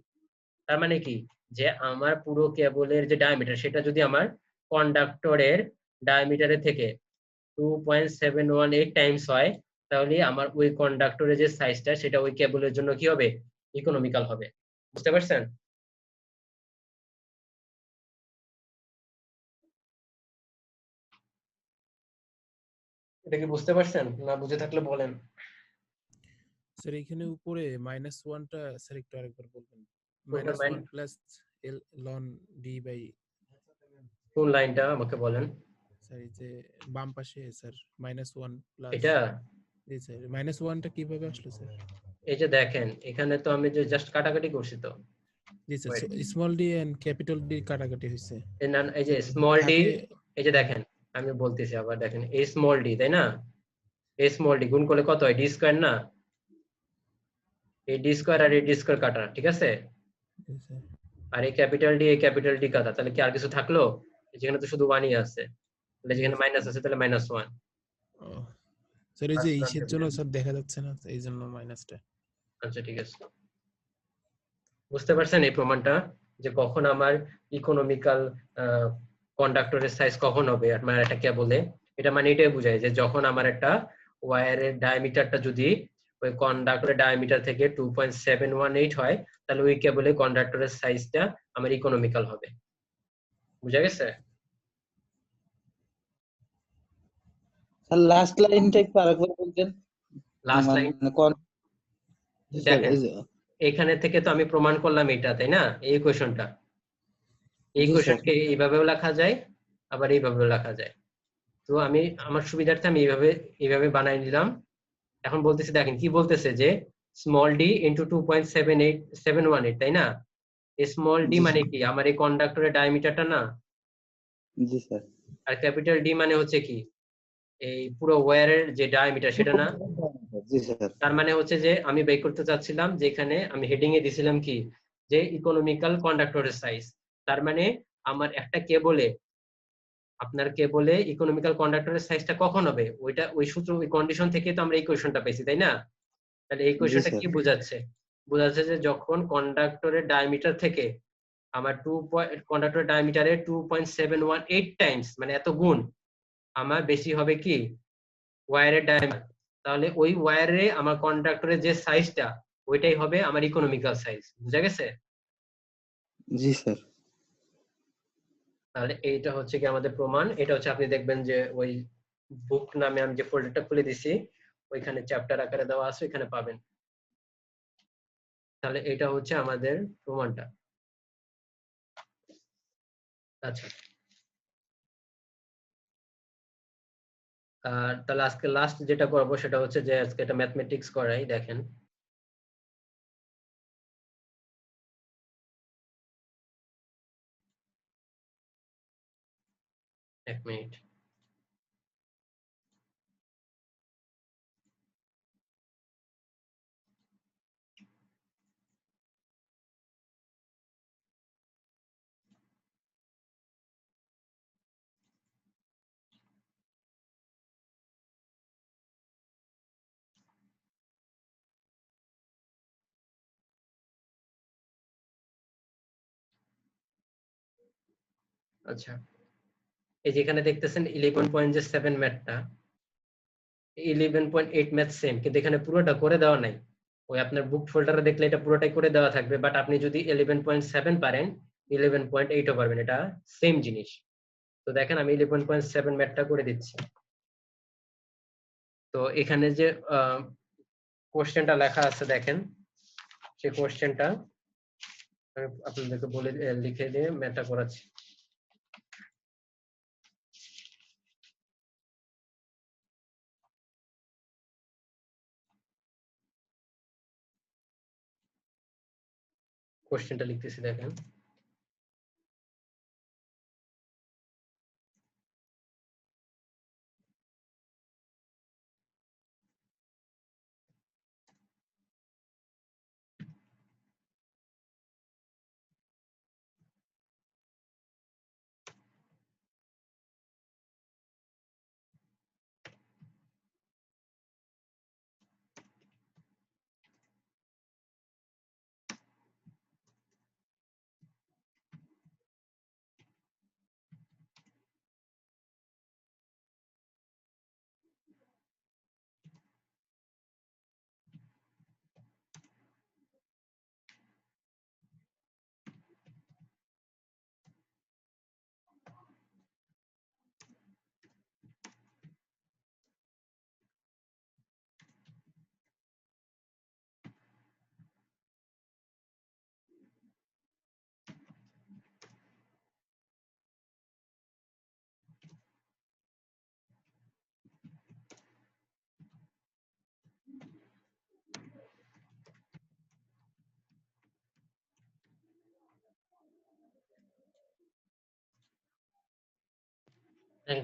তার মানে কি, যে আমার পুরো কেবলের যে ডায়ামিটার সেটা যদি আমার কন্ডাক্টরের ডায়ামিটারের থেকে 2.718 টাইমস হয়, তাহলে আমার ওই কন্ডাক্টরের যে সাইজটা সেটা ওই কেবলের জন্য কি হবে, ইকোনমিক্যাল হবে। বুঝতে পারছেন? এটা কি বুঝতে পারছেন, না বুঝে থাকলে বলেন। স্যার এখানে উপরে -1টা স্যার একটু আরেকবার বলবেন। কোনটা -1 plus L ln D by, কোন লাইনটা আমাকে বলেন। স্যার এই যে বাম পাশে স্যার -1 প্লাস, এটা জি স্যার -1টা কিভাবে আসলো স্যার? এই যে দেখেন এখানে তো আমি যে জাস্ট কাটাকাটি করছি তো, জি sir Wait. Small d and capital D কাটাকাটি হয়েছে। এই যে স্মল ডি, ভাগে- এই যে দেখেন আমি বলতেছি আবার দেখেন, এই স্মল ডি তাই না, এই স্মল ডি গুণ করলে কত হয়, ডি স্কয়ার না, এই ডি স্কয়ার আর এই ডি স্কয়ার কাটা, ঠিক আছে, জি স্যার। আর এই ক্যাপিটাল ডি কাটা, তাহলে কি আর কিছু থাকলো, যেখানে তো শুধু ওয়ানই আছে, তাহলে যেখানে মাইনাস আছে তাহলে -1। ও, স্যার এই যে ইসের জন্য স্যার দেখা যাচ্ছে না, এই জন্য মাইনাসটা। আচ্ছা ঠিক আছে, বুঝতে পারছেন এই প্রমাণটা, যে কখন আমার ইকোনমিক্যাল কন্ডাক্টরের সাইজ কখন হবে, আর মানে এটা কে বলে, এটা মানে এটাই বোঝায় যে যখন আমার একটা ওয়্যারের ডায়ামিটারটা যদি ওই কন্ডাক্টরের ডায়ামিটার থেকে 2.718 হয়, তাহলে ওই কেবলে কন্ডাক্টরের সাইজটা আমার ইকোনমিক্যাল হবে। বুঝা গেছে? স্যার লাস্ট লাইনটা একটু আরেকবার বলতেন। লাস্ট লাইন দেখেন, এখানে থেকে তো আমি প্রমাণ করলাম এটা, তাই না, এই কোয়েশনটা, এই জি, স্যার। কোয়েশনকে এইভাবেও লেখা যায় আবার এইভাবেও লেখা যায়। তো আমি আমার সুবিধার্থে আমি এইভাবে বানাই নিলাম। এখন বলতেছি দেখেন কি বলতেছে, যে স্মল ডি ইন্টু 2.718, তাই না, স্মল ডি জি, মানে কি, আমার এই কন্ডাক্টরের ডায়ামিটারটা না, জি স্যার। আর ক্যাপিটাল ডি মানে হচ্ছে কি এই পুরো ওয়্যারের যে ডায়ামিটার সেটা না। জি স্যার। তার মানে হচ্ছে যে আমি বের করতে চাচ্ছিলাম যে এখানে আমি হেডিং এ দিছিলাম কি, যে ইকোনমিক্যাল কন্ডাক্টরের সাইজ। তার মানে আমার একটা কেবলে, আপনার কেবলে ইকোনমিক্যাল কন্ডাক্টরের সাইজটা কখন হবে, ওইটা ওই সূত্র ওই কন্ডিশন থেকে তো আমরা এই কোয়েশনটা পেয়েছি, তাই না? তাহলে এই কোয়েশনটা কি বোঝাচ্ছে, বোঝাচ্ছে যে যখন কন্ডাক্টরের ডায়ামিটার থেকে আমার কন্ডাক্টরের ডায়ামিটারে 2.718 টাইমস মানে এত গুণ আমার বেশি হবে কি ওয়্যারের ডায়ামিটার, তাহলে ওই ওয়্যারে আমার কন্ডাক্টরের যে সাইজটা ওইটাই হবে আমার ইকোনমিক্যাল সাইজ। বুঝা গেছে? জি স্যার। তাহলে এইটা হচ্ছে কি আমাদের প্রমাণ। এটা হচ্ছে আপনি দেখবেন যে ওই বুক নামে আমি যে ফোল্ডারটা খুলে দিছি ওইখানে চ্যাপ্টার আকারে দেওয়া আছে, এখানে পাবেন। তাহলে এটা হচ্ছে আমাদের প্রমাণটা। আচ্ছা, আর তাহলে আজকে লাস্ট যেটা করবো সেটা হচ্ছে যে আজকে এটা ম্যাথমেটিক্স করাই। দেখেন এক মিনিট। আচ্ছা, এই যেখানে দেখতেছেন 11.7 ম্যাথটা, 11.8 ম্যাথ সেম, কিন্তু এখানে পুরোটা করে দেওয়া নাই। ওই আপনার বুক ফোল্ডারে দেখলে এটা পুরোটাই করে দেওয়া থাকবে, বাট আপনি যদি 11.7 পারেন 11.8ও পারবেন, এটা সেম জিনিস। তো দেখেন আমি 11.7 ম্যাথটা করে দিচ্ছি। তো এখানে যে কোশ্চেনটা লেখা আছে দেখেন, সেই কোশ্চেনটা আমি আপনাদেরকে বলে লিখে দিয়ে ম্যাথটা করাচ্ছি। কোশ্চেনটা লিখতেছি দেখেন।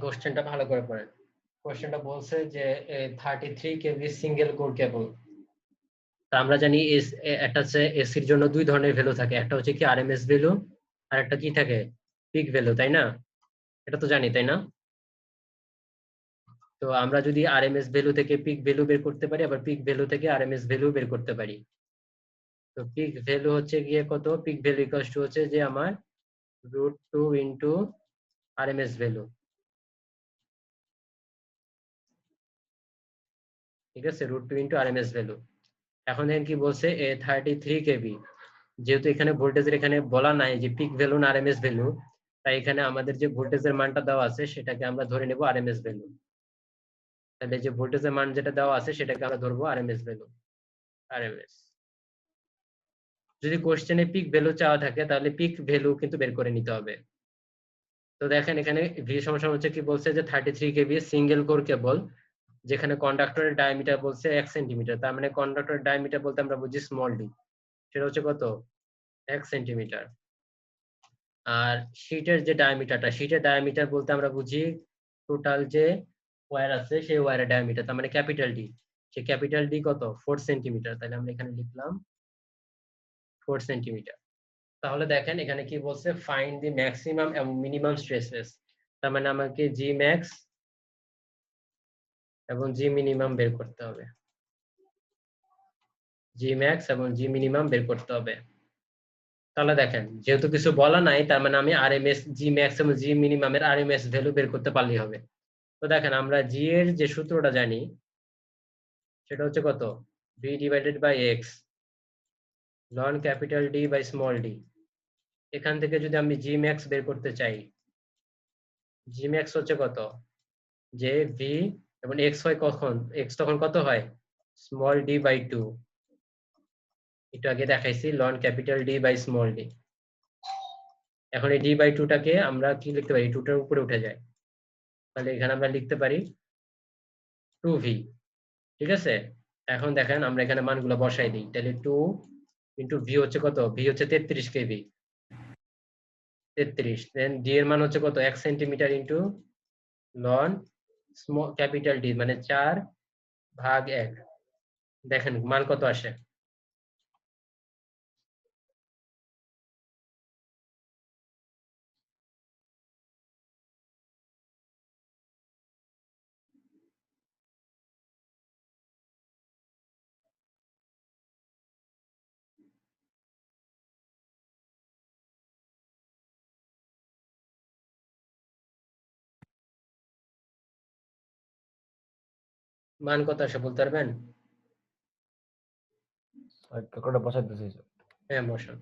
কোশ্চেনটা ভালো করে পড়েন। কোশ্চেনটা বলছে যে 33 কেভি সিঙ্গেল কোর কেবল। তা আমরা জানি একটা হচ্ছে এসির জন্য দুই ধরনের ভ্যালু থাকে, একটা হচ্ছে কি আরএমএস ভ্যালু, আর একটা কি থাকে পিক ভ্যালু, তাই না? এটা তো জানি, তাই না? তো আমরা যদি আরএমএস ভ্যালু থেকে পিক ভ্যালু বের করতে পারি, আবার পিক ভ্যালু থেকে আরএমএস ভ্যালু বের করতে পারি। তো পিক ভ্যালু হচ্ছে গিয়ে কত, পিক ভ্যালু ইকুয়ালস টু হচ্ছে যে আমার √2 ইনটু আরএমএস ভ্যালু। ঠিক আছে, √2 ইনটু আরএমএস ভ্যালু। এখন দেখেন কি বলছে, 33 কেভি, যেহেতু এখানে ভোল্টেজের এখানে বলা নাই যে পিক ভ্যালু না আরএমএস ভ্যালু, তাই এখানে আমাদের যে ভোল্টেজের মানটা দেওয়া আছে সেটাকে আমরা ধরে নেব আরএমএস ভ্যালু। তাহলে যে ভোল্টেজের মান যেটা দেওয়া আছে সেটাকে আমরা ধরবো আরএমএস ভ্যালু, আরএমএস। যদি কোশ্চেনে পিক ভ্যালু চাওয়া থাকে তাহলে পিক ভ্যালু কিন্তু বের করে নিতে হবে। তো দেখেন এখানে ভি সমস্যা হচ্ছে কি বলছে যে 33 কেভি সিঙ্গেল কোর কেবল, যেখানে কন্ডাক্টরের ডায়ামিটার বলছে 1 সেন্টিমিটার, তার মানে কন্ডাক্টরের ডায়ামিটার বলতে আমরা বুঝি স্মল ডি, সেটা হচ্ছে কত 1 সেন্টিমিটার। আর শীটের যে ডায়ামিটারটা, শীটের ডায়ামিটার বলতে আমরা বুঝি টোটাল যে ওয়্যার আছে সেই ওয়্যারের ডায়ামিটার, তার মানে ক্যাপিটাল ডি। সেই ক্যাপিটাল ডি কত 4 সেন্টিমিটার, তাহলে আমরা এখানে লিখলাম 4 সেন্টিমিটার। তাহলে দেখেন এখানে কি বলছে, ফাইন্ড দি ম্যাক্সিমাম এবং মিনিমাম স্ট্রেসেস, তার মানে আমাকে জি ম্যাক্স এবং জি মিনিমাম বের করতে হবে, জি ম্যাক্স এবং জি মিনিমাম বের করতে হবে। তাহলে দেখেন যেহেতু কিছু বলা নাই, তার মানে আমি আরএমএস জি ম্যাক্স এবং জি মিনিমামের আরএমএস ভ্যালু বের করতে পারলেই হবে। তো দেখেন আমরা জি এর যে সূত্রটা জানি সেটা হচ্ছে কত, V divided by x ln capital D by small D. এখান থেকে যদি আমি জি ম্যাক্স বের করতে চাই, জি ম্যাক্স হচ্ছে কত, যে ভি এবং এক্স হয় কখন, এক্স তখন কত হয়, স্মল ডি বাই 2, একটু আগে দেখাইছি ln capital D by small D. এখন এই ডি বাই 2টাকে আমরা কি লিখতে পারি, 2টার উপরে উঠে যায়, তাহলে এখানে আমরা লিখতে পারি 2v। ঠিক আছে, এখন দেখেন আমরা এখানে মানগুলো বসাই দিই, তাহলে 2 ইন্টু ভি হচ্ছে কত, ভি হচ্ছে 33 কেভি, 33, দেন ডি এর মান হচ্ছে কত 1 centimetre into loan small capital D মানে 4/1। দেখেন মান কত আসে, মান কত আসে বলতে পারবেন? ক্যালকুলেটর বসাইতেছি স্যার। হ্যাঁ বসান।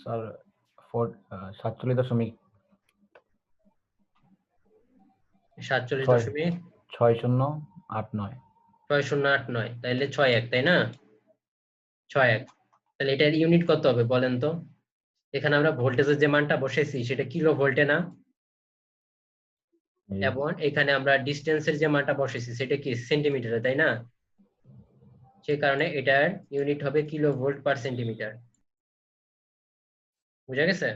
স্যার 47.69 47.6089, 6089। তাইলে 61, তাই না? 61, তাহলে এটার ইউনিট কত হবে বলেন তো? এখানে আমরা ভোল্টেজের যে মানটা বসাইছি সেটা কিলো ভোল্টে না, এবং এখানে আমরা ডিস্টেন্সের যে মানটা বসাইছি সেটা কি সেন্টিমিটারে, তাই না? সেই কারণে এটার ইউনিট হবে কিলো ভোল্ট পার সেন্টিমিটার। বুঝা গেছে?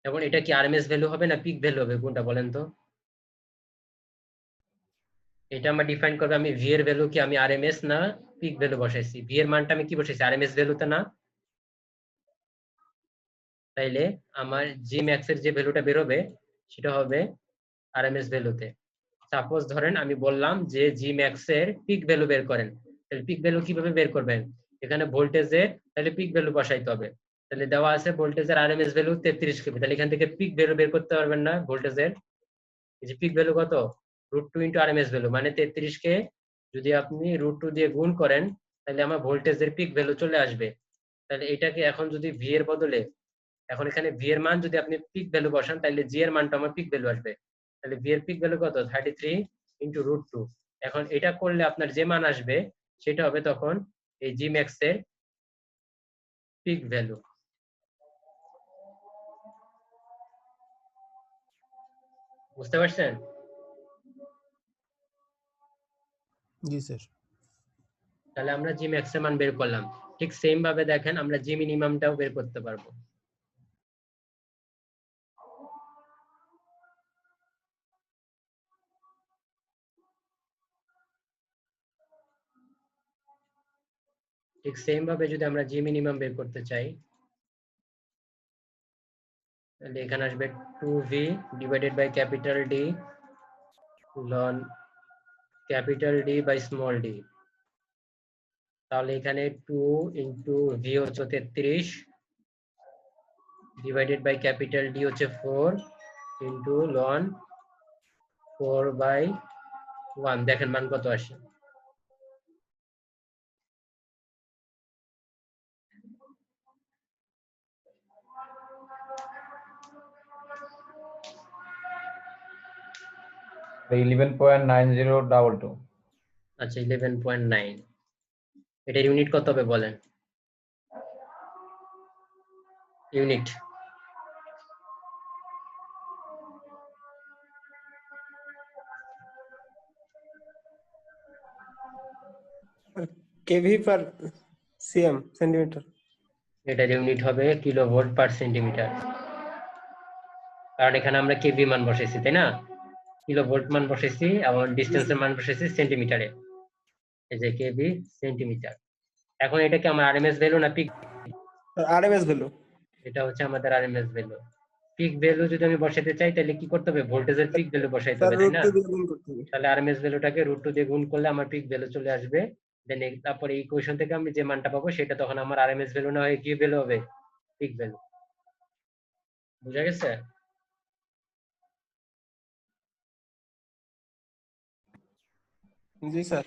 এবং এটা কি আরএমএস ভ্যালু হবে না পিক ভ্যালু হবে, কোনটা বলেন তো? এটা আমরা ডিফাইন করব, আমি ভি এর ভ্যালু কি আমি আরএমএস না পিক ভ্যালু বসাইছি, ভি এর মানটা আমি কি বসাইছি আরএমএস ভ্যালুতে না, তাইলে আমার জি ম্যাক্স এর যে ভ্যালুটা বের হবে সেটা হবে আরএমএস ভ্যালুতে। সাপোজ ধরেন আমি বললাম যে জি ম্যাক্স এর পিক ভ্যালু বের করেন, তাহলে পিক ভ্যালু কিভাবে বের করবেন, এখানে ভোল্টেজের তাহলে পিক ভ্যালু বসাইতে হবে, তাহলে দেওয়া আছে ভোল্টেজের আরএমএস ভ্যালু 33 কেভি, তাহলে এখান থেকে পিক ভ্যালু বের করতে পারবেন না ভোল্টেজের, এই যে পিক ভ্যালু কত √2 ইন্টু আরএমএস ভ্যালু মানে 33 কে যদি আপনি √2 দিয়ে গুণ করেন তাহলে আমার ভোল্টেজের পিক ভ্যালু চলে আসবে। তাহলে এটাকে এখন যদি ভি এর বদলে, এখন এখানে ভি এর মান যদি আপনি পিক ভ্যালু বসান তাহলে জি এর মানটা আমার পিক ভ্যালু আসবে, তাহলে ভি এর পিক ভ্যালু কত 33 ইন্টু √2। এখন এটা করলে আপনার যে মান আসবে সেটা হবে তখন এই জি ম্যাক্স এর পিক ভ্যালু। বুঝতে পারছেন? জি স্যার। তাহলে আমরা জি ম্যাক্স এর মান বের করলাম, ঠিক সেম ভাবে দেখেন আমরা জি মিনিমামটাও বের করতে পারবো। ঠিক সেম ভাবে যদি আমরা জি মিনিমাম বের করতে চাই তাহলে এখানে আসবে 2v divided by capital D ln capital D by small D, তাহলে এখানে 2 ইন্টু ভি হচ্ছে 33 ডিভাইডেড বাই ক্যাপিটাল ডি হচ্ছে 4 ইন্টু লন 4/1, দেখেন মান কত আসে, The 11.9022। আচ্ছা 11.9, এটার ইউনিট কত হবে বলেন, ইউনিট केवी पर सीएम सेंटीमीटर। এটার ইউনিট হবে কিলো ভোল্ট পার সেন্টিমিটার, কারণ এখানে আমরা কেভি মান বসাইছি তাই না, কিলো ভোল্ট মান বসাইছি এবং ডিস্টেন্সের মান বসাইছি সেন্টিমিটারে, এই যে কেভি সেন্টিমিটার। এখন এটা কি আমার আরএমএস ভ্যালু না পিক, आरएमएस वैल्यू। এটা হচ্ছে আমাদের আরএমএস ভ্যালু। পিক ভ্যালু যদি আমি বসাতে চাই তাহলে কি করতে হবে, ভোল্টেজের পিক ভ্যালু বসাইতে सर হবে তাই रूट না, 2 দিয়ে গুণ করতে হবে। তাহলে আরএমএস ভ্যালুটাকে √2 দিয়ে গুণ করলে আমার পিক ভ্যালু চলে আসবে, দেন তারপরে এই ইকুয়েশন থেকে আমি যে মানটা পাবো সেটা তখন আমার আরএমএস ভ্যালু না হয়ে কি ভ্যালু হবে, পিক ভ্যালু। বুঝা গেছে? জি স্যার।